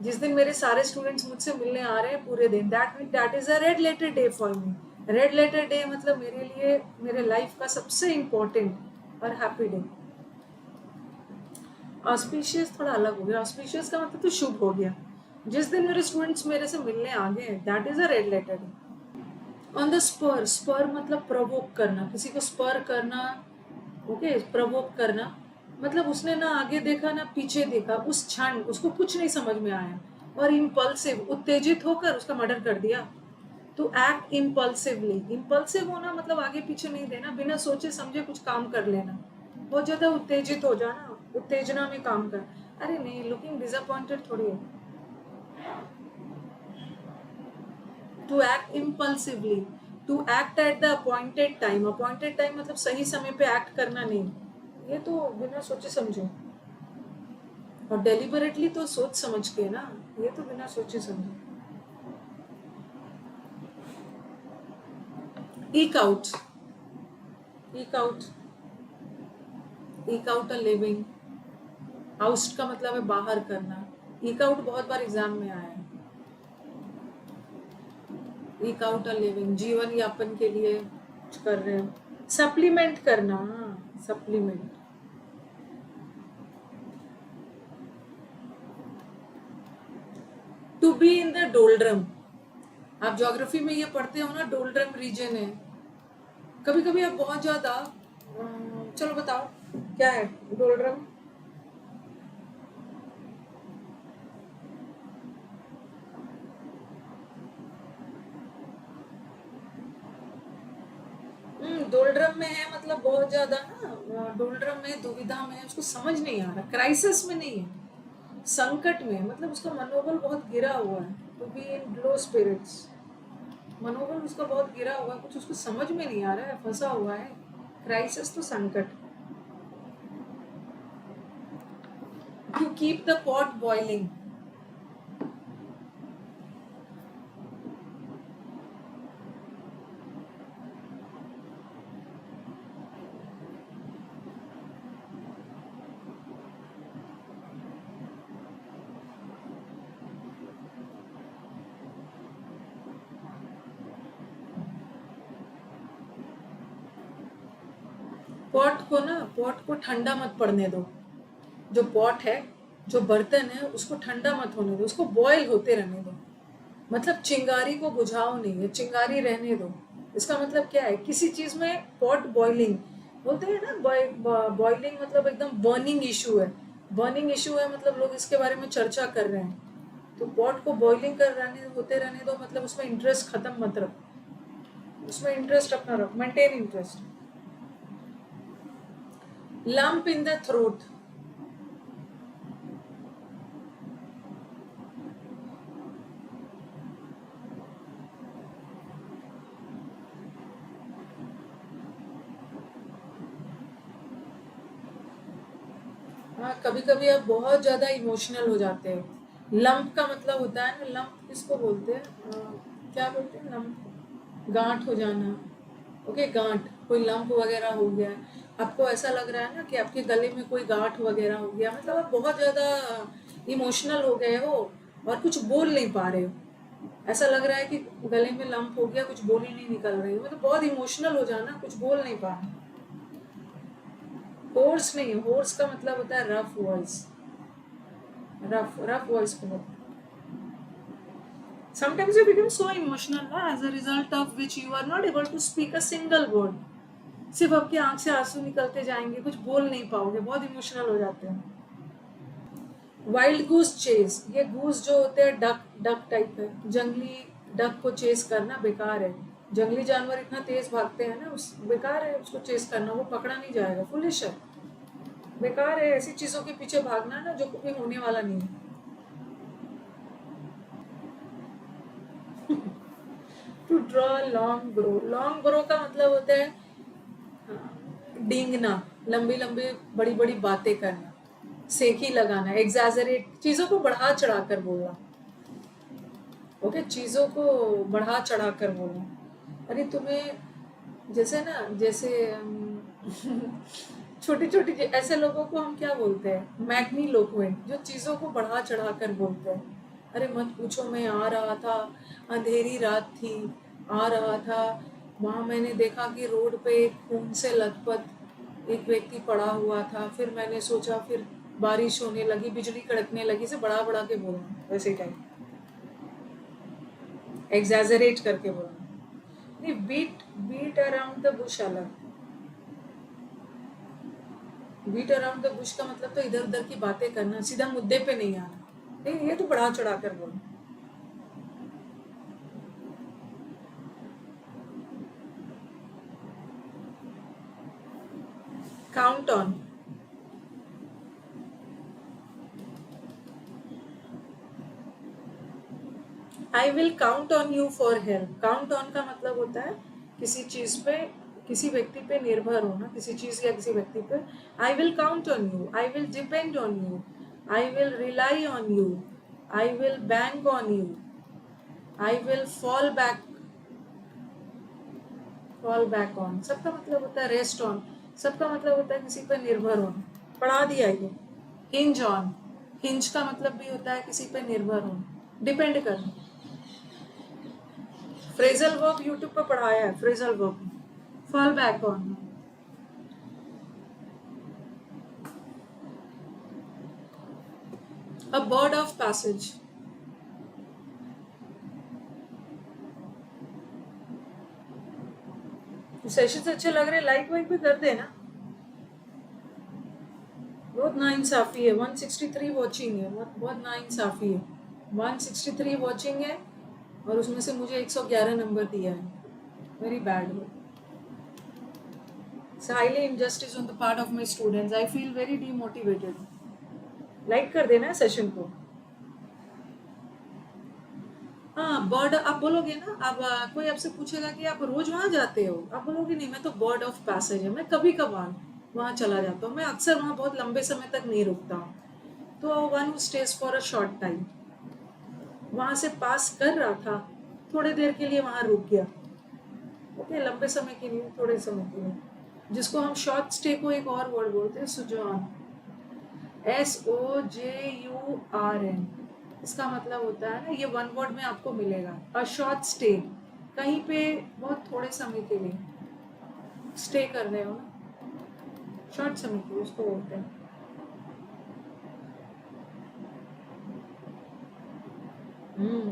जिस दिन मेरे सारे स्टूडेंट्स मुझसे मिलने आ रहे हैं पूरे दिन, that is a red letter day for me. Red letter day मतलब मेरे लिए मेरे लाइफ का सबसे इम्पोर्टेंट और हैप्पी डे। ऑस्पिशियस थोड़ा अलग हो गया, ऑस्पिशियस का मतलब तो शुभ हो गया। जिस दिन मेरे स्टूडेंट्स मेरे से मिलने आ गए, that is a red letter day. On the spur, spur मतलब प्रवोक करना, किसी को स्पर करना। ओके, प्रवोक करना मतलब उसने ना आगे देखा ना पीछे देखा, उस क्षण उसको कुछ नहीं समझ में आया और इम्पल्सिव, उत्तेजित होकर उसका मर्डर कर दिया। तो एक्ट इम्पल्सिवली, इम्पल्सिव होना मतलब आगे पीछे नहीं देना, बिना सोचे समझे कुछ काम कर लेना। बहुत ज्यादा उत्तेजित हो जाना, उत्तेजना में काम कर। अरे नहीं, लुकिंग डिसअपॉइंटेड थोड़ी है। To act impulsively, to act at the appointed time, appointed time मतलब सही समय पे एक्ट करना नहीं, ये तो बिना सोचे समझे। और डेलिबरेटली तो सोच समझ के ना, ये तो बिना सोचे समझे। Eke out, eke out, eke out a living. Oust का मतलब है बाहर करना। ईक आउट बहुत बार एग्जाम में आया है। ईक आउट अ लिविंग, जीवन यापन के लिए कुछ कर रहे हो। सप्लीमेंट करना, supplement. To be in the doldrum, आप ज्योग्राफी में ये पढ़ते हो ना, डोल्ड्रम रीजन है। कभी कभी आप बहुत ज्यादा चलो बताओ क्या है डोल्ड्रम? डोल्ड्रम में है मतलब बहुत ज्यादा ना, डोल्ड्रम में, दुविधा में, उसको समझ नहीं आ रहा, क्राइसिस में नहीं है, संकट में, मतलब उसका मनोबल बहुत गिरा हुआ है। To be in low spirits, मनोबल उसका बहुत गिरा हुआ है, कुछ उसको समझ में नहीं आ रहा है, फंसा हुआ है। क्राइसिस तो संकट। To keep the pot boiling, pot को ठंडा मत पड़ने दो। जो पॉट है, जो बर्तन है, उसको ठंडा मत होने दो, उसको बॉयल होते रहने दो। मतलब चिंगारी को बुझाओ नहीं है, चिंगारी रहने दो। इसका मतलब क्या है, किसी चीज में पॉट बॉइलिंग बोलते हैं ना, बॉइलिंग मतलब एकदम बर्निंग इशू है। बर्निंग इशू है मतलब लोग इसके बारे में चर्चा कर रहे हैं। तो पॉट को बॉइलिंग कर रहने होते रहने दो, मतलब उसमें इंटरेस्ट खत्म मत रखो, उसमें इंटरेस्ट अपना रखो, maintain interest. Lump in the throat, हाँ कभी कभी आप बहुत ज्यादा इमोशनल हो जाते हो। लंप का मतलब होता है ना, लंप किसको बोलते हैं, क्या बोलते हैं लंप? गांठ हो जाना। ओके, गांठ, कोई लंप वगैरह हो गया, आपको ऐसा लग रहा है ना कि आपके गले में कोई गांठ वगैरह हो गया, मतलब आप बहुत ज्यादा इमोशनल हो गए हो और कुछ बोल नहीं पा रहे हो। ऐसा लग रहा है कि गले में लंप हो गया, कुछ बोल ही नहीं निकल रही हो, मतलब बहुत इमोशनल हो जाना, कुछ बोल नहीं पा रहे। होर्स नहीं, होर्स का मतलब होता है rough voice, rough rough voice को बोलते हैं। Sometimes you become so emotional as a result of which you are not able to speak a single word. सिर्फ आपकी आंख से आंसू निकलते जाएंगे, कुछ बोल नहीं पाओगे, बहुत इमोशनल हो जाते हैं। वाइल्ड गूस चेस, ये गूस जो होते हैं डक डक टाइप है, जंगली डक को चेस करना बेकार है। जंगली जानवर इतना तेज भागते हैं ना, उस बेकार है उसको चेस करना, वो पकड़ा नहीं जाएगा, फुलिश है, बेकार है ऐसी चीजों के पीछे भागना ना जो कभी होने वाला नहीं है। टू ड्रॉ लॉन्ग ब्रो का मतलब होता है डींगना, लंबी लंबी बड़ी बड़ी बातें करना, सेखी लगाना, एग्जैजरेट, चीजों को बढ़ा चढ़ा कर बोलना। ओके, चीजों को बढ़ा चढ़ा कर बोलना। अरे तुम्हें जैसे ना, जैसे छोटी छोटी ऐसे लोगों को हम क्या बोलते हैं, मैग्नी लोक्वेंट, जो चीजों को बढ़ा चढ़ा कर बोलते हैं। अरे मत पूछो, मैं आ रहा था, अंधेरी रात थी, आ रहा था, वहां मैंने देखा कि रोड पे एक खून से लथपथ एक व्यक्ति पड़ा हुआ था, फिर मैंने सोचा, फिर बारिश होने लगी, बिजली कड़कने लगी, से बड़ा बड़ा के बोलना, वैसे टाइप एग्जैजरेट करके बोलना। नहीं, beat beat around the bush अलग, बीट अराउंड द बुश का मतलब तो इधर उधर की बातें करना, सीधा मुद्दे पे नहीं आना। नहीं, ये तो बढ़ा चढ़ा कर बोलना। Count on, I will count on you for help. Count on का मतलब होता है किसी चीज पे, किसी व्यक्ति पे निर्भर होना, किसी चीज या किसी व्यक्ति पे। I will count on you, I will depend on you, I will rely on you, I will bank on you, I will fall back on. सबका मतलब होता है रेस्ट ऑन, सबका मतलब होता है किसी पर निर्भर होना, पढ़ा दिया ये। हिंज ऑन, हिंज का मतलब भी होता है किसी पर निर्भर होना, डिपेंड करना। फ्रेजल वर्ब यूट्यूब पर पढ़ाया है, phrasal verb, fall back on. A bird of passage, sessions अच्छे लग रहे, लाइक वाइक भी कर देना। बहुत नाइंसाफी है, 163 वॉचिंग है, बहुत नाइंसाफी है। 163 वॉचिंग है और उसमें से मुझे 111 नंबर दिया है, very bad. It's highly injustice on the part of my students. I feel very demotivated. Like कर देना है सेशन को। हाँ, बर्ड आप बोलोगे ना, अब कोई आपसे पूछेगा कि आप रोज वहां जाते हो, आप बोलोगे नहीं, मैं तो बर्ड ऑफ पैसेज है, मैं कभी कभार वहां चला जाता हूँ, मैं अक्सर वहां बहुत लंबे समय तक नहीं रुकता हूँ। तो one who stays for a short time, वहां से पास कर रहा था, थोड़ी देर के लिए वहां रुक गया। ओके, लंबे समय के लिए, थोड़े समय के लिए, जिसको हम शॉर्ट स्टे को एक और वर्ड बोलते हैं, सुजॉन, SOJURN। इसका मतलब होता है ना, ये वन वर्ड में आपको मिलेगा, अ शॉर्ट स्टे, कहीं पे बहुत थोड़े समय के लिए स्टे कर रहे हो ना, शॉर्ट समय के लिए उसको बोलते हैं।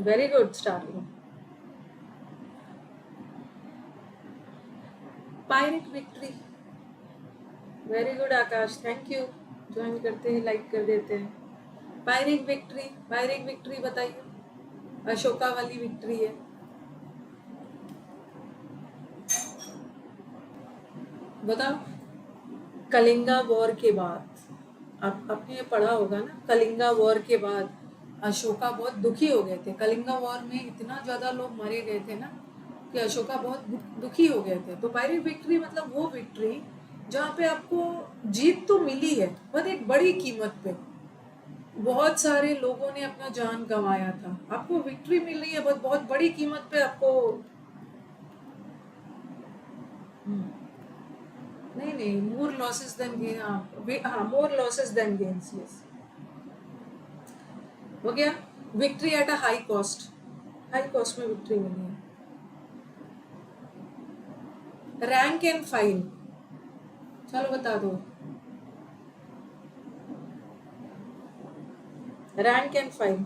Very good starting. पायरिक victory, very good Akash, thank you. Join करते हैं, लाइक कर देते हैं। पायरिक विक्ट्री, पायरिक विक्ट्री बताइए। अशोका वाली विक्ट्री है। बताओ। कलिंगा वॉर के बाद, आपने ये पढ़ा होगा ना, कलिंगा वॉर के बाद अशोका बहुत दुखी हो गए थे। कलिंगा वॉर में इतना ज्यादा लोग मारे गए थे ना कि अशोका बहुत दुखी हो गए थे। तो पायरिक विक्ट्री मतलब वो विक्ट्री जहाँ पे आपको जीत तो मिली है, पर एक बड़ी कीमत पे, बहुत सारे लोगों ने अपना जान गंवाया था, आपको विक्ट्री मिल रही है बहुत बहुत बड़ी कीमत पे आपको। नहीं नहीं, मोर लॉसेस देन गेन, हाँ मोर लॉसेस देन गेन्स, यस, हो गया। Victory at a high cost, high cost में विक्ट्री मिली है। रैंक एंड फाइल, चलो बता दो। Rank and file,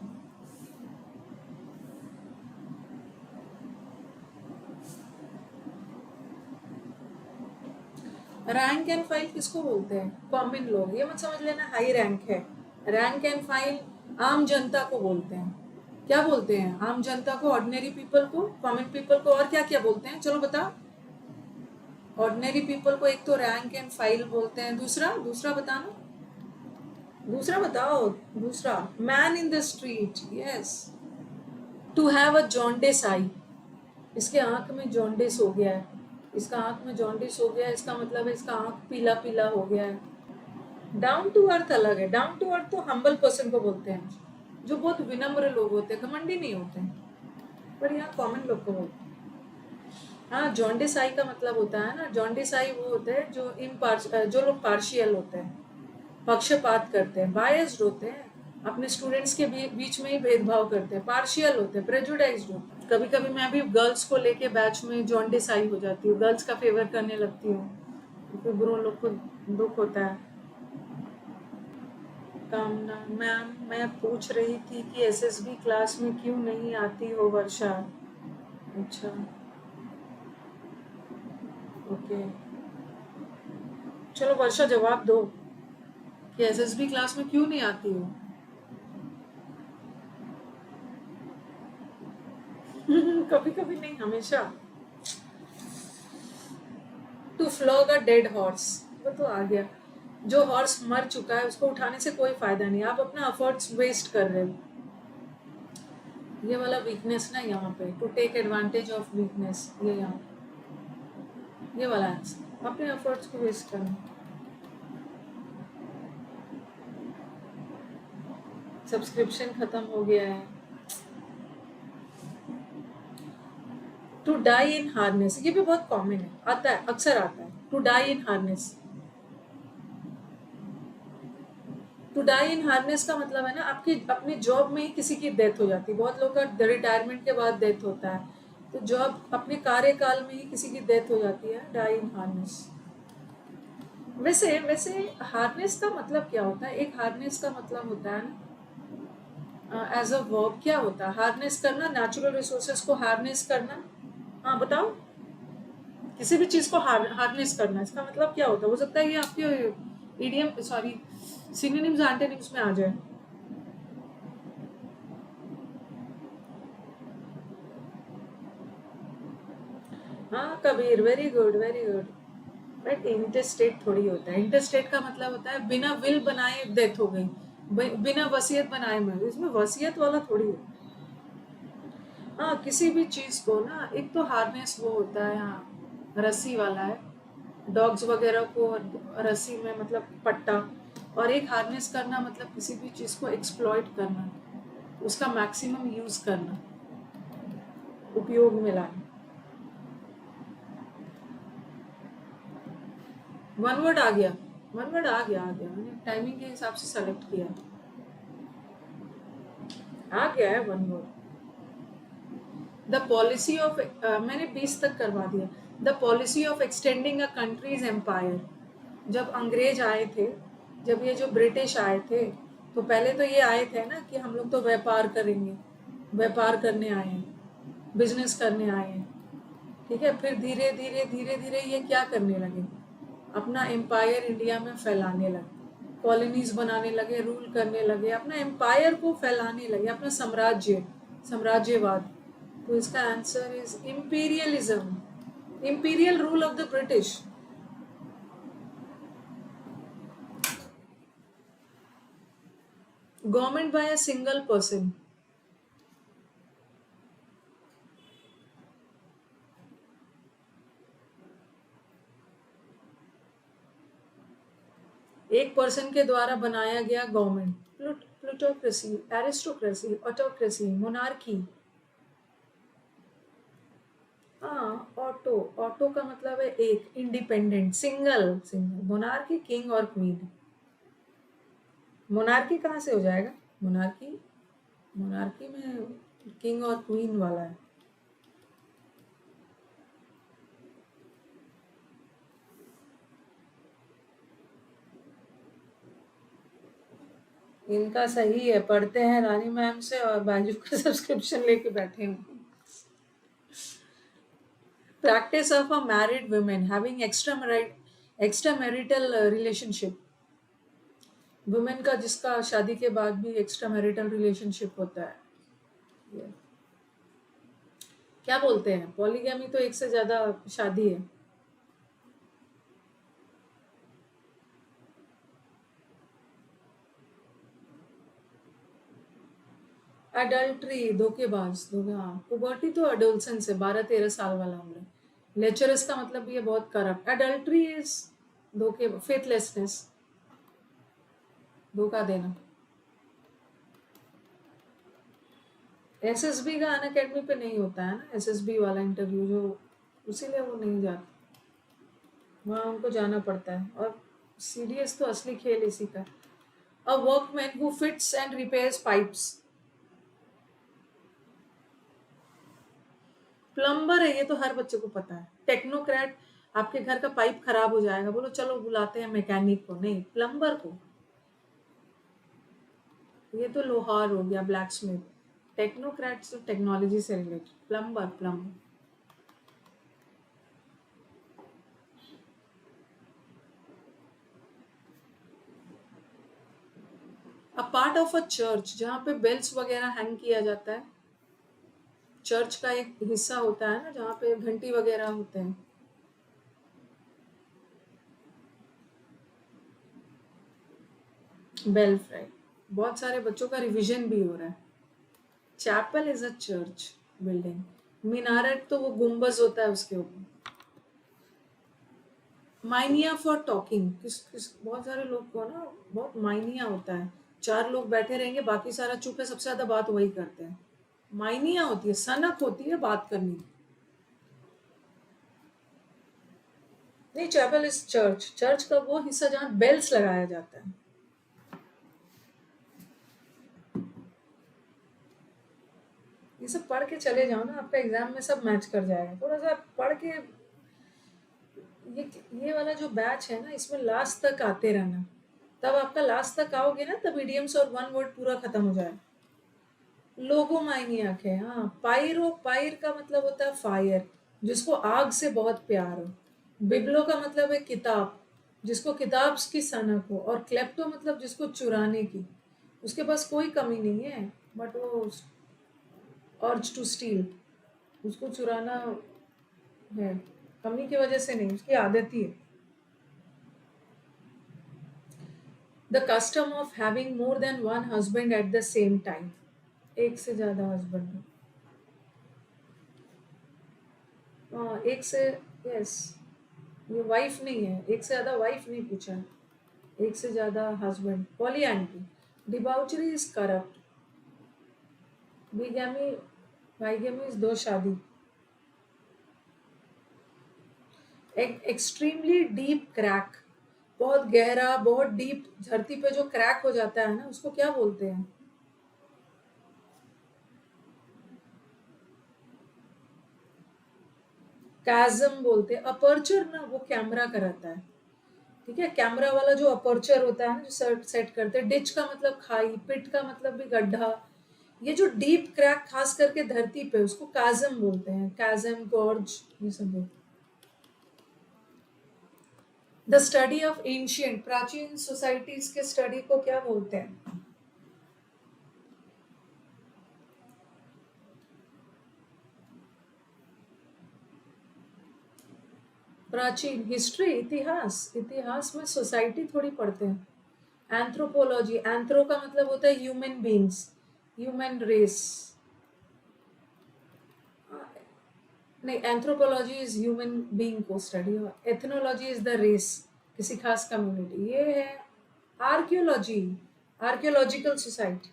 rank and file किसको बोलते हैं? कॉमन लोग, ये मत समझ लेना हाई रैंक है। रैंक एंड फाइल आम जनता को बोलते हैं। क्या बोलते हैं? आम जनता को, ऑर्डिनरी पीपल को, कॉमन पीपल को, और क्या क्या बोलते हैं? चलो बताओ। ऑर्डिनरी पीपल को एक तो रैंक एंड फाइल बोलते हैं, दूसरा दूसरा बताना, दूसरा बताओ। दूसरा man in the street, yes. To have a jaundice eye, इसके आंख में जॉन्डिस हो गया है, इसका आंख में जॉन्डिस हो गया है, इसका मतलब है इसका आंख पीला पीला हो गया है। डाउन टू अर्थ अलग है। डाउन टू अर्थ तो हम्बल पर्सन को बोलते हैं, जो बहुत विनम्र लोग होते हैं, घमंडी नहीं होते हैं, पर यहाँ कॉमन लोग को बोलते हैं। हाँ, जॉन्डिस आई का मतलब होता है ना, जॉन्डिस आई वो होता है जो जो लोग पार्शियल होते हैं, पक्षपात करते हैं, बायस्ड होते हैं, अपने स्टूडेंट्स के बीच में ही भेदभाव करते हैं, पार्शियल होते हैं, प्रेजुडाइज्ड होते हैं। कभी कभी मैं भी गर्ल्स को लेके बैच में जॉन्डिस आई हो जाती हूँ, गर्ल्स का फेवर करने लगती हूँ, क्योंकि बुरों लोग को दुख होता है। कामना मैम, मैं पूछ रही थी कि एसएसबी क्लास में क्यों नहीं आती हो वर्षा? अच्छा, ओके, चलो वर्षा जवाब दो कि एसएसबी क्लास में क्यों नहीं आती हो? कभी कभी नहीं, हमेशा। To flog a dead horse, वो तो आ गया। जो हॉर्स मर चुका है उसको उठाने से कोई फायदा नहीं, आप अपना एफर्ट्स वेस्ट कर रहे हो। ये वाला वीकनेस ना यहाँ पे, to take advantage of weakness, ये यहाँ, ये वाला आंसर, अपने एफर्ट्स को वेस्ट करना। सब्सक्रिप्शन खत्म हो गया है। टू डाई इन हार्नेस, ये भी बहुत कॉमन है, आता है, अक्सर आता है। To die in harness, to die in harness का मतलब है ना, आपकी अपनी जॉब में ही किसी की डेथ हो जाती है, बहुत लोगों का रिटायरमेंट के बाद डेथ होता है, तो जॉब अपने कार्यकाल में ही किसी की डेथ हो जाती है, डाई इन हार्नेस। वैसे वैसे हार्नेस का मतलब क्या होता है? एक हार्नेस का मतलब होता है ना, एज अ वर्ब क्या होता है? हार्नेस करना, नेचुरल रिसोर्सेज को हार्नेस करना। हाँ बताओ, किसी भी चीज को हार्नेस करना, इसका मतलब क्या होता है? हो सकता है ये आपके ईडीएम, सॉरी, सिनोनिम्स एंटोनिम्स में आ जाए। हाँ Kabir, very good very good. But interstate थोड़ी होता है, इंटरस्टेट का मतलब होता है बिना विल बनाए डेथ हो गई, बिना वसीयत बनाए मर गई, इसमें वसीयत वाला थोड़ी है। हाँ, किसी भी चीज को ना, एक तो हार्नेस वो होता है, हाँ रस्सी वाला है, डॉग्स वगैरह को रस्सी में मतलब पट्टा, और एक हार्नेस करना मतलब किसी भी चीज को एक्सप्लॉइट करना, उसका मैक्सिमम यूज करना, उपयोग में लाना। वन वर्ड आ गया, वन वर्ड आ गया, मैंने टाइमिंग के हिसाब से सेलेक्ट किया, आ गया है one word. The policy of, मैंने 20 तक करवा दिया। The policy of extending a country's empire, जब अंग्रेज आए थे, जब ये जो ब्रिटिश आए थे, तो पहले तो ये आए थे ना कि हम लोग तो व्यापार करेंगे, व्यापार करने आए हैं, बिजनेस करने आए हैं, ठीक है। फिर धीरे धीरे धीरे धीरे ये क्या करने लगे? अपना एम्पायर इंडिया में फैलाने लगे, कॉलोनीज बनाने लगे, रूल करने लगे, अपना एम्पायर को फैलाने लगे, अपना साम्राज्य, साम्राज्यवाद। तो इसका answer is imperialism, imperial rule of the British. Government by a single person, एक पर्सन के द्वारा बनाया गया government. Plutocracy, aristocracy, autocracy, monarchy. हाँ, ऑटो, ऑटो का मतलब है एक, independent, single, single. Monarchy king और क्वीन, मोनार्की कहाँ से हो जाएगा? मोनार्की, मोनार्की में किंग और क्वीन वाला है। इनका सही है, पढ़ते हैं रानी मैम से और बाजू का सब्सक्रिप्शन लेके बैठे हैं। Practice of a married women having extra extra marital relationship, women का जिसका शादी के बाद भी एक्स्ट्रा मैरिटल रिलेशनशिप होता है, ये क्या बोलते हैं, पॉलीगैमी तो एक से ज्यादा शादी है। अडल्ट्री, धोखेबाज, धोखे, हाँ, पुबर्टी तो अडोलसेंस है, 12-13 साल वाला उम्र। लेचरस का मतलब ये बहुत करप्ट, अडल्ट्री इज धोखे, फेथलेसनेस, धोखा देना। एसएसबी का अन अकेडमी पे नहीं होता है ना, एसएसबी वाला इंटरव्यू जो, इसीलिए वो नहीं जाते, वहाँ उनको जाना पड़ता है। और सीडीएस तो असली खेल इसी का। A workman who fits and repairs pipes, plumber है, ये तो हर बच्चे को पता है। टेक्नोक्रेट, आपके घर का पाइप खराब हो जाएगा, बोलो चलो बुलाते हैं मैकेनिक को, नहीं, प्लम्बर को। ये तो लोहार हो गया, ब्लैक स्मिथ। टेक्नोक्रेट्स तो टेक्नोलॉजी से related, plumber, plumber. A part of a church, जहाँ पे बेल्स वगैरह हैंग किया जाता है, चर्च का एक हिस्सा होता है ना जहाँ पे घंटी वगैरह होते हैं। बेल फ्राई, बहुत सारे बच्चों का रिवीजन भी हो रहा है। Chapel is a church building. Minaret तो वो गुम्बज होता है उसके ऊपर। माइनिया फॉर टॉकिंग, किस बहुत सारे लोग को ना बहुत माइनिया होता है, 4 लोग बैठे रहेंगे, बाकी सारा चुप है, सबसे ज्यादा बात वही करते हैं। माइनिया होती है, सनक होती है बात करनी की। नहीं, चैपल इज चर्च, चर्च का वो हिस्सा जहाँ बेल्स लगाया जाता है। ये सब पढ़ के चले जाओ ना, आपका एग्जाम में सब मैच कर जाएगा, थोड़ा सा पढ़ के। ये ये वाला जो बैच है ना, इसमें लास्ट तक आते रहना, तब आपका लास्ट तक आओगे ना, तब इडियम्स और वन वर्ड पूरा खत्म हो जाए। लोगो माइनियक है, हाँ। पायरो, पायर का मतलब होता है फायर, जिसको आग से बहुत प्यार हो। बिब्लो का मतलब है किताब, जिसको किताब की सनक हो। और क्लेप्टो मतलब जिसको चुराने की, उसके पास कोई कमी नहीं है, बट वो अर्ज टू स्टील, उसको चुराना है, कमी की वजह से नहीं, उसकी आदत ही है। The custom of having more than one husband at the same time, एक से ज्यादा हस्बैंड। हाँ, एक से, यस, ये वाइफ नहीं है, एक से ज्यादा वाइफ नहीं पूछा है, एक से ज्यादा husband, polyandry. Debauchery is corrupt. Bigamy, bigamy is दो शादी। एक्सट्रीमली डीप क्रैक, बहुत गहरा, बहुत डीप, धरती पे जो क्रैक हो जाता है ना, उसको क्या बोलते हैं? कैज़म बोलते हैं। अपर्चर ना वो कैमरा का रहता है, ठीक है, कैमरा वाला जो अपर्चर होता है ना, जो सेट करते हैं। डिच का मतलब खाई, पिट का मतलब भी गड्ढा। ये जो डीप क्रैक खास करके धरती पे, उसको काजम बोलते हैं, काजम, गॉर्ज, ये सब बोलते हैं। द स्टडी ऑफ एंशियंट, प्राचीन सोसाइटीज के स्टडी को क्या बोलते हैं? प्राचीन, हिस्ट्री, इतिहास, इतिहास में सोसाइटी थोड़ी पढ़ते हैं। एंथ्रोपोलॉजी, एंथ्रो का मतलब होता है ह्यूमन बींग्स, ह्यूमन रेस। नहीं, एंथ्रोपोलॉजी इज ह्यूमन बीइंग को स्टडी, और एथनोलॉजी इज द रेस, किसी खास कम्युनिटी। ये है archaeology, archaeological society.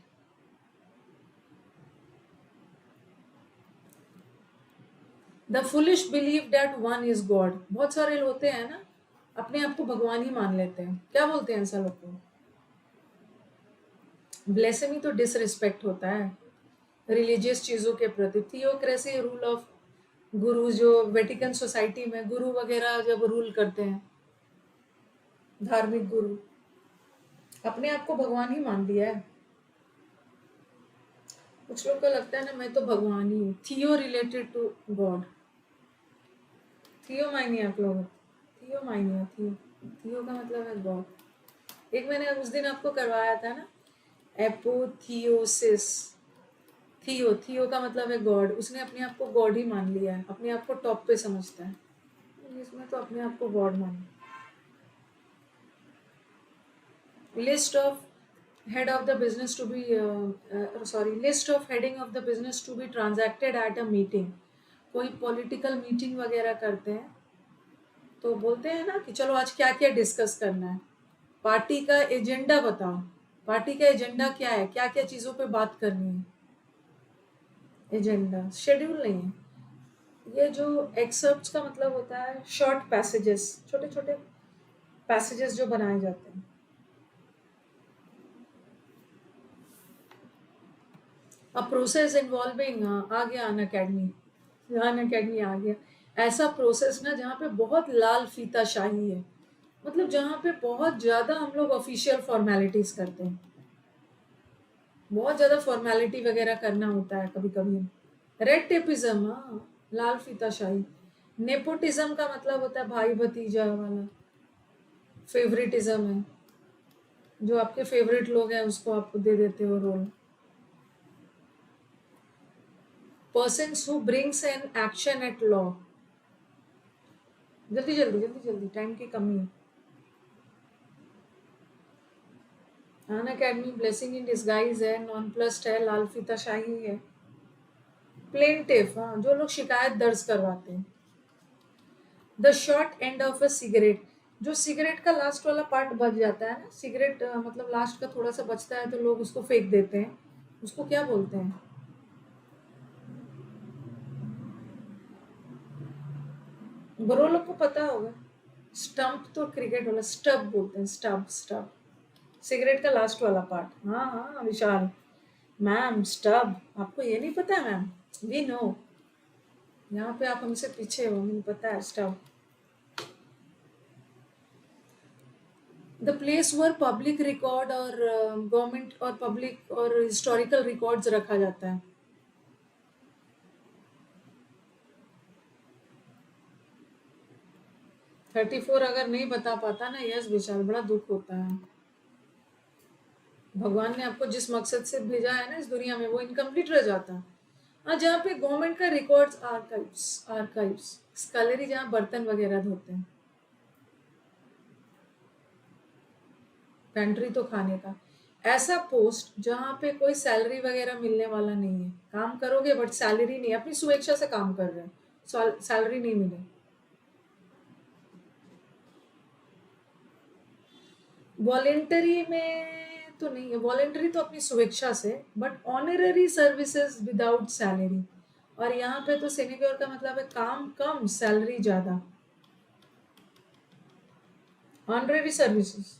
The foolish believe that one is God, बहुत सारे होते हैं ना, अपने आप को भगवान ही मान लेते हैं, क्या बोलते हैं ऐसा लोग को? ब्लेसेमी तो डिसरिस्पेक्ट होता है रिलीजियस चीजों के प्रति। थियोक्रेसी, रूल ऑफ गुरु, जो वेटिकन सोसाइटी में गुरु वगैरह जब रूल करते हैं, धार्मिक गुरु, अपने आप को भगवान ही मान लिया है। कुछ लोग को लगता है ना, मैं तो भगवान ही हूँ। थियो रिलेटेड टू गॉड, थियो मायनिया लोग, थियो मायनिया, थियो। थियो का मतलब है गॉड। एक मैंने उस दिन आपको करवाया था ना, एपोथियोसिस। थियो, थियो का मतलब है गॉड। उसने अपने आप को गॉड ही मान लिया है, अपने आप को टॉप पे समझता है। इसमें तो अपने आप को गॉड मान। List of head of the business to be sorry, list of heading of the business to be transacted at a meeting। कोई पॉलिटिकल मीटिंग वगैरह करते हैं तो बोलते हैं ना कि चलो आज क्या क्या डिस्कस करना है, पार्टी का एजेंडा बताओ। पार्टी का एजेंडा क्या है, क्या क्या चीजों पे बात करनी है। एजेंडा शेड्यूल नहीं है। ये जो एक्सर्प्ट का मतलब होता है शॉर्ट पैसेजेस, छोटे छोटे पैसेजेस जो बनाए जाते हैं। अ प्रोसेस इन्वॉल्विंग, आ गया अन अकेडमी, अन अकेडमी आ गया। ऐसा प्रोसेस ना जहाँ पे बहुत लाल फीता शाही है, मतलब जहाँ पे बहुत ज्यादा हम लोग ऑफिशियल फॉर्मेलिटीज करते हैं, बहुत ज्यादा फॉर्मेलिटी वगैरह करना होता है कभी कभी। रेड टेपिज्म, हाँ, लाल फीता शाही। नेपोटिज्म का मतलब होता है भाई भतीजा वाला। फेवरेटिज्म है, जो आपके फेवरेट लोग हैं उसको आप दे देते हो role. Persons who brings an action at law. जल्दी जल्दी जल्दी जल्दी, टाइम की कमी है। Unacademy blessing in disguise है, नॉन प्लस्ड है, लाल फीता शाही है। प्लेंटिफ, हाँ, जो लोग शिकायत दर्ज करवाते हैं। The short end of a cigarette, जो सिगरेट का लास्ट वाला पार्ट बच जाता है ना, सिगरेट मतलब लास्ट का थोड़ा सा बचता है तो लोग उसको फेंक देते हैं, उसको क्या बोलते हैं? बड़ों लोग को पता होगा। स्टंप तो क्रिकेट वाला स्टब बोलते हैं, स्टब स्टब। सिगरेट का लास्ट वाला पार्ट, हाँ हाँ विशाल। मैम स्टब, आपको ये नहीं पता है मैम? वी नो, यहाँ पे आप हमसे पीछे हो, मुझे पता है stub. The place were public record और गवर्नमेंट और पब्लिक और हिस्टोरिकल रिकॉर्ड्स रखा जाता है। 34 अगर नहीं बता पाता ना, यस विशाल, बड़ा दुख होता है। भगवान ने आपको जिस मकसद से भेजा है ना इस दुनिया में, वो इनकम्प्लीट रह जाता है। हाँ, जहाँ पे गवर्नमेंट का रिकॉर्ड्स, आर्काइव्स, आर्काइव्स, स्कलरी, जहाँ बर्तन वगैरह धोते हैं। पेंट्री तो खाने का। ऐसा पोस्ट जहाँ पे कोई सैलरी वगैरह मिलने वाला नहीं है, काम करोगे बट सैलरी नहीं, अपनी स्वेच्छा से काम कर रहे हैं, सैलरी नहीं मिले। वॉलेंटरी में तो नहीं है, वॉलेंटरी तो अपनी स्वेच्छा से, but honorary services without salary. और यहाँ पे तो सिनेक्योर का मतलब है काम कम सैलरी ज्यादा। Honorary services,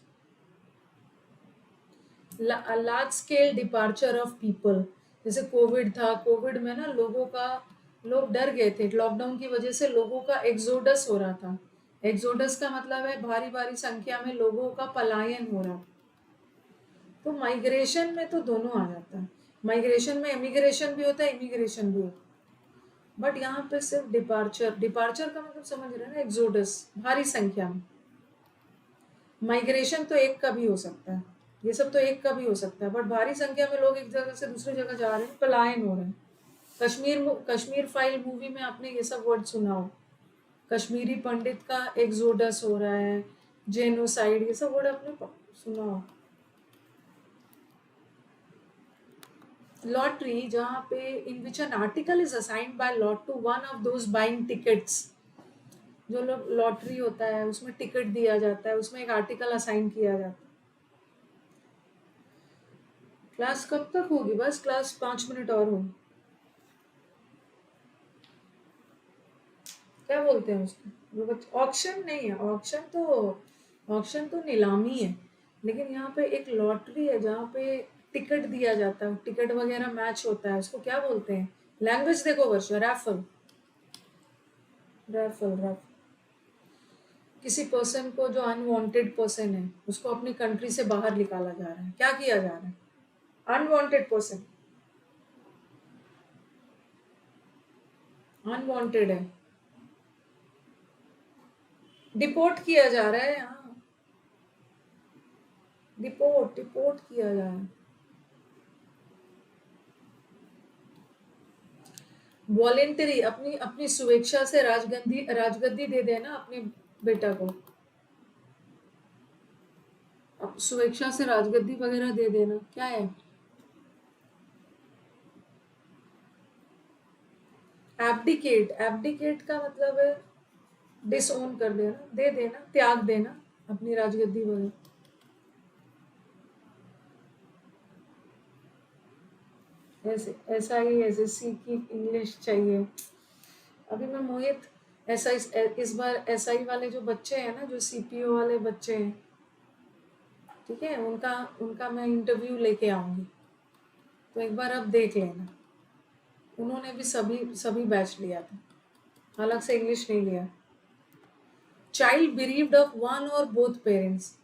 large scale departure of people. जैसे कोविड था, कोविड में ना लोग डर गए थे, लॉकडाउन की वजह से लोगों का एक्सोडस हो रहा था। एक्सोडस का मतलब है भारी भारी संख्या में लोगों का पलायन हो रहा। तो माइग्रेशन में तो दोनों आ जाता है। माइग्रेशन में इमिग्रेशन भी होता है, इमिग्रेशन भी होता है, बट यहाँ पे सिर्फ डिपार्चर। डिपार्चर का मतलब समझ रहे हैं ना, एक्सोडस, भारी संख्या में। माइग्रेशन तो एक का भी हो सकता है, ये सब तो एक का भी हो सकता है, बट भारी संख्या में लोग एक जगह से दूसरी जगह जा रहे हैं, पलायन हो रहे हैं। कश्मीर फाइल मूवी में आपने ये सब वर्ड सुना हो, कश्मीरी पंडित का एक्सोडस हो रहा है, जेनोसाइड, ये सब वर्ड आपने सुना हो। लॉटरी, जहाँ पे in which an article is assigned by lot to one of those buying tickets. जो लोग लॉटरी होता है उसमें टिकट दिया जाता है, उसमें एक आर्टिकल असाइन किया जाता है। क्लास कब तक होगी? बस क्लास 5 मिनट और होगी। क्या बोलते हैं उसको? ऑक्शन नहीं है, ऑक्शन तो नीलामी है। लेकिन यहाँ पे एक लॉटरी है जहाँ पे टिकट दिया जाता है, टिकट वगैरह मैच होता है, उसको क्या बोलते हैं? लैंग्वेज देखो वर्ष, रैफल, रैफल, रैफल। किसी पर्सन को जो अनवांटेड पर्सन है उसको अपनी कंट्री से बाहर निकाला जा रहा है, क्या किया जा रहा है? अनवांटेड पर्सन, अनवांटेड है, डिपोर्ट किया जा रहा है। हाँ, डिपोर्ट डिपोर्ट किया जाए। वॉलेंटरी, अपनी अपनी स्वेच्छा से राजगद्दी राजगद्दी दे देना अपने बेटा को, अब स्वेच्छा से राजगद्दी वगैरह दे देना क्या है। एब्डिकेट, एब्डिकेट का मतलब है डिसओन कर देना, दे देना, त्याग देना अपनी राजगद्दी वगैरह। ऐसे ऐसा ही एसएससी की इंग्लिश चाहिए। अभी मैं मोहित, ऐसा इस बार एसआई वाले जो बच्चे हैं ना, जो सीपीओ वाले बच्चे हैं, ठीक है, उनका उनका मैं इंटरव्यू लेके आऊंगी, तो एक बार अब देख लेना। उन्होंने भी सभी सभी बैच लिया था, अलग से इंग्लिश नहीं लिया। चाइल्ड bereaved ऑफ वन और बोथ पेरेंट्स,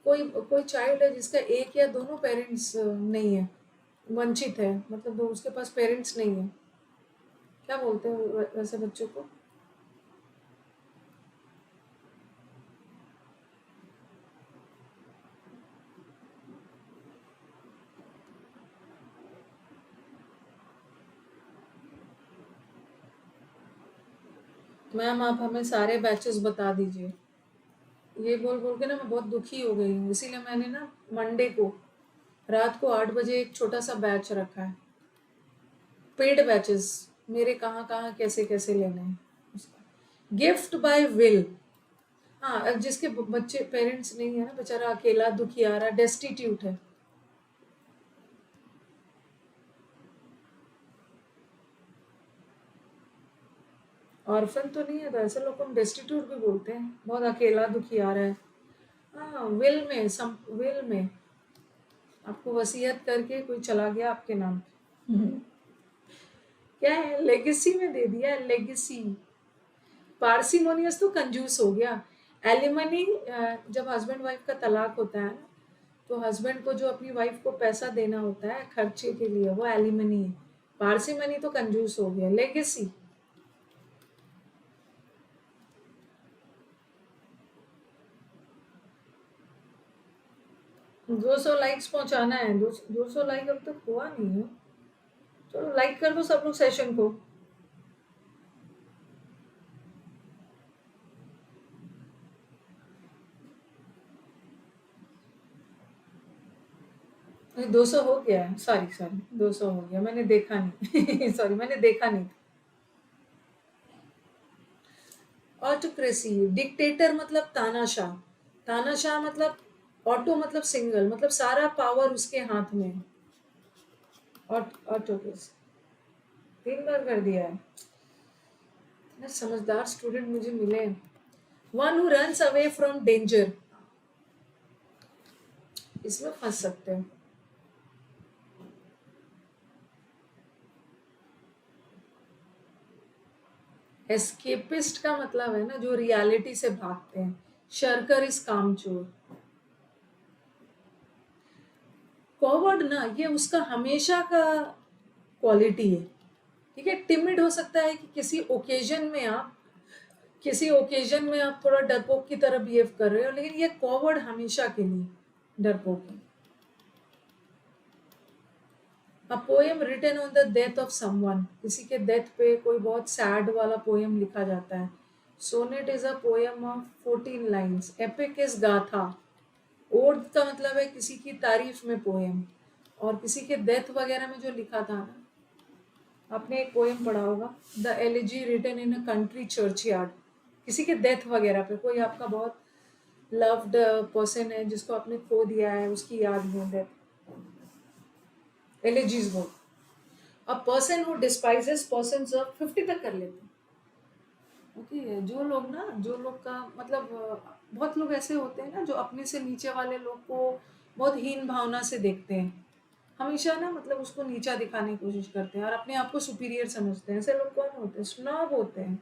कोई कोई चाइल्ड है जिसका एक या दोनों पेरेंट्स नहीं है, वंचित है, मतलब उसके पास पेरेंट्स नहीं है, क्या बोलते हैं वैसे बच्चों को। मैम आप हमें सारे बैचेस बता दीजिए। ये बोल बोल के ना मैं बहुत दुखी हो गई हूँ, इसीलिए मैंने ना मंडे को रात को 8 बजे एक छोटा सा बैच रखा है, पेड बैचेस, मेरे कहाँ कहाँ कैसे कैसे लेने हैं उसका। गिफ्ट बाय विल, हाँ, जिसके बच्चे पेरेंट्स नहीं है ना, बेचारा अकेला दुखियारा डेस्टिट्यूट है। ऑर्फन तो नहीं है, तो ऐसे लोग को हम डेस्टिट्यूट भी बोलते हैं, बहुत अकेला दुखियारा है। हाँ, विल में विल में आपको वसीयत करके कोई चला गया आपके नाम पे। क्या है, लेगेसी में दे दिया है, लेगेसी। पार्सिमोनियस तो कंजूस हो गया। एलिमनी, जब हस्बैंड वाइफ का तलाक होता है ना, तो हस्बैंड को जो अपनी वाइफ को पैसा देना होता है खर्चे के लिए, वो एलिमनी है। पार्सिमनी तो कंजूस हो गया। लेगेसी, 200 लाइक्स पहुंचाना है, 200 लाइक अब तक हुआ नहीं है। चलो लाइक कर दो सब लोग सेशन को। नहीं, 200 हो गया है, सॉरी सॉरी, 200 हो गया, मैंने देखा नहीं। सॉरी, मैंने देखा नहीं। ऑटोक्रेसी, डिक्टेटर मतलब तानाशाह, तानाशाह मतलब ऑटो मतलब सिंगल, मतलब सारा पावर उसके हाथ में है। ऑटोक्रेसी 3 बार कर दिया है। इतने समझदार स्टूडेंट मुझे मिले। One who runs away from danger, इसमें फंस सकते हैं। एस्केपिस्ट का मतलब है ना जो रियलिटी से भागते हैं। शरकर इस कामचोर। कॉवर्ड ना, ये उसका हमेशा का क्वालिटी है, ठीक है। टिमिड हो सकता है कि किसी ओकेजन में आप थोड़ा डरपोक की तरह बिहेव कर रहे हो, लेकिन ये कॉवर्ड हमेशा के लिए डरपोक है। A poem written on the death of someone, किसी के डेथ पे कोई बहुत सैड वाला पोएम लिखा जाता है। Sonnet is a poem of 14 lines. Epic is गाथा। ओड का मतलब है किसी की तारीफ में पोएम, और किसी के डेथ वगैरह में जो लिखा था ना, आपने एक पोएम पढ़ा होगा, the elegy written in a country churchyard, किसी के डेथ वगैरह पे, कोई आपका बहुत लव्ड पर्सन है जिसको आपने खो दिया है, उसकी याद में डेथ, एलिजीज बोल। अ person who despises persons of 50 तक कर लेते हैं। ओके, जो लोग का मतलब बहुत लोग ऐसे होते हैं ना जो अपने से नीचे वाले लोग को बहुत हीन भावना से देखते हैं, हमेशा ना, मतलब उसको नीचा दिखाने की कोशिश करते हैं और अपने आप को सुपीरियर समझते हैं। ऐसे लोग कौन होते हैं? स्नॉब होते हैं,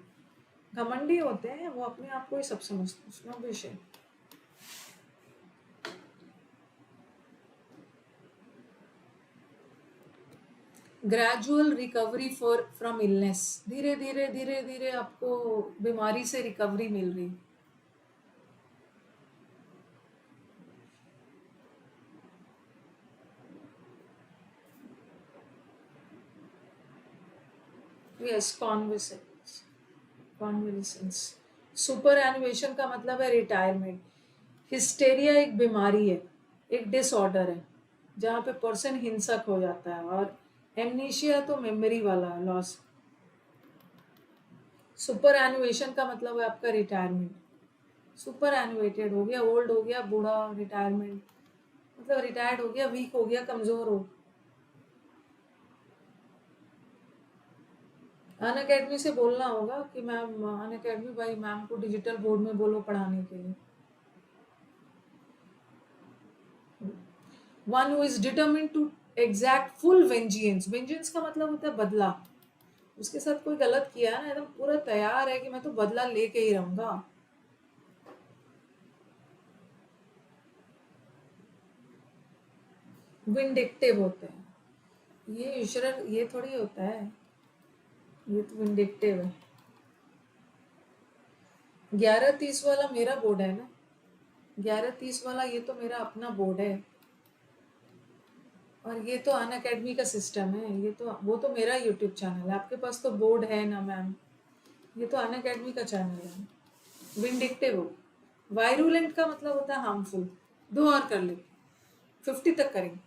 घमंडी होते हैं, वो अपने आप को ही सब समझते हैं, स्नॉबिश है। ग्रेजुअल रिकवरी फ्रॉम इलनेस, धीरे धीरे धीरे धीरे आपको बीमारी से रिकवरी मिल रही। यस, कॉन्वेलेसेंस। सुपर एनुएशन का मतलब है रिटायरमेंट। हिस्टेरिया एक बीमारी है, एक डिसऑर्डर है जहाँ पे पर्सन हिंसक हो जाता है, और एमनीशिया तो मेमोरी वाला लॉस। सुपर एनुएशन का मतलब है आपका रिटायरमेंट। सुपर एनुएटेड हो गया, ओल्ड हो गया, बूढ़ा, रिटायरमेंट मतलब रिटायर्ड हो गया, वीक हो गया, कमजोर हो। अन अकेडमी से बोलना होगा कि मैम, अन अकेडमी भाई मैम को डिजिटल बोर्ड में बोलो पढ़ाने के लिए। One who is determined to exact full vengeance. Vengeance का मतलब होता है बदला। उसके साथ कोई गलत किया है ना, एकदम पूरा तैयार है कि मैं तो बदला लेके ही रहूंगा। विंडिक्टिव होते हैं ये यूशरर, ये थोड़ी होता है, ये तो विंडिक्टिव है। 11:30 वाला मेरा बोर्ड है ना, 11:30 वाला ये तो मेरा अपना बोर्ड है, और ये तो अन अकेडमी का सिस्टम है। ये तो वो तो मेरा यूट्यूब चैनल है, आपके पास तो बोर्ड है ना मैम, ये तो अन अकेडमी का चैनल है। विंडिक्टिव हो, वायरुलेंट का मतलब होता है हार्मफुल। दो और कर ले, 50 तक करेंगे।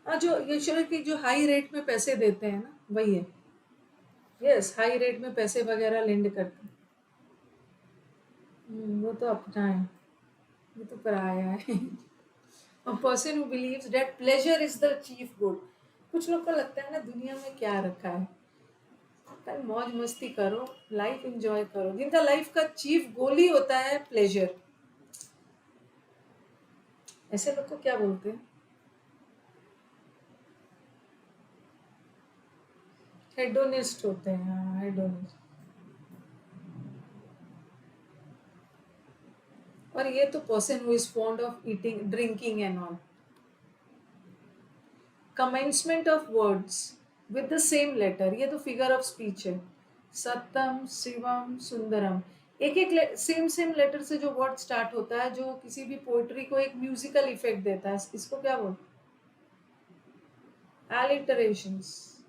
जो यूशरर की जो हाई रेट में पैसे देते हैं ना, वही है। यस, हाई रेट में पैसे वगैरह लेंड करते हैं। वो तो अपना है, वो तो पराया है। A person who believes that pleasure is the chief good। कुछ लोग को लगता है ना दुनिया में क्या रखा है, कल मौज मस्ती करो, लाइफ एंजॉय करो। जिनका लाइफ का चीफ गोल ही होता है प्लेजर, ऐसे लोग को क्या बोलते हैं? हेडोनिस्ट होते हैं। हाँ, हेडोनिस्ट। और ये तो person who is fond of eating, drinking and all. Commencement of words with the same letter, ये तो फिगर ऑफ स्पीच है। सत्यम, शिवम, सुंदरम, एक एक सेम सेम लेटर से जो वर्ड स्टार्ट होता है, जो किसी भी पोएट्री को एक म्यूजिकल इफेक्ट देता है, इसको क्या बोलते हैं? एलिटरेशंस।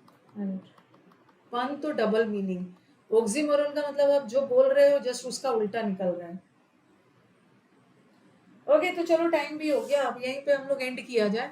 पन तो डबल मीनिंग। ऑक्सीमोरन का मतलब आप जो बोल रहे हो जस्ट उसका उल्टा निकल रहा है। ओके, तो चलो टाइम भी हो गया, अब यहीं पे हम लोग एंड किया जाए।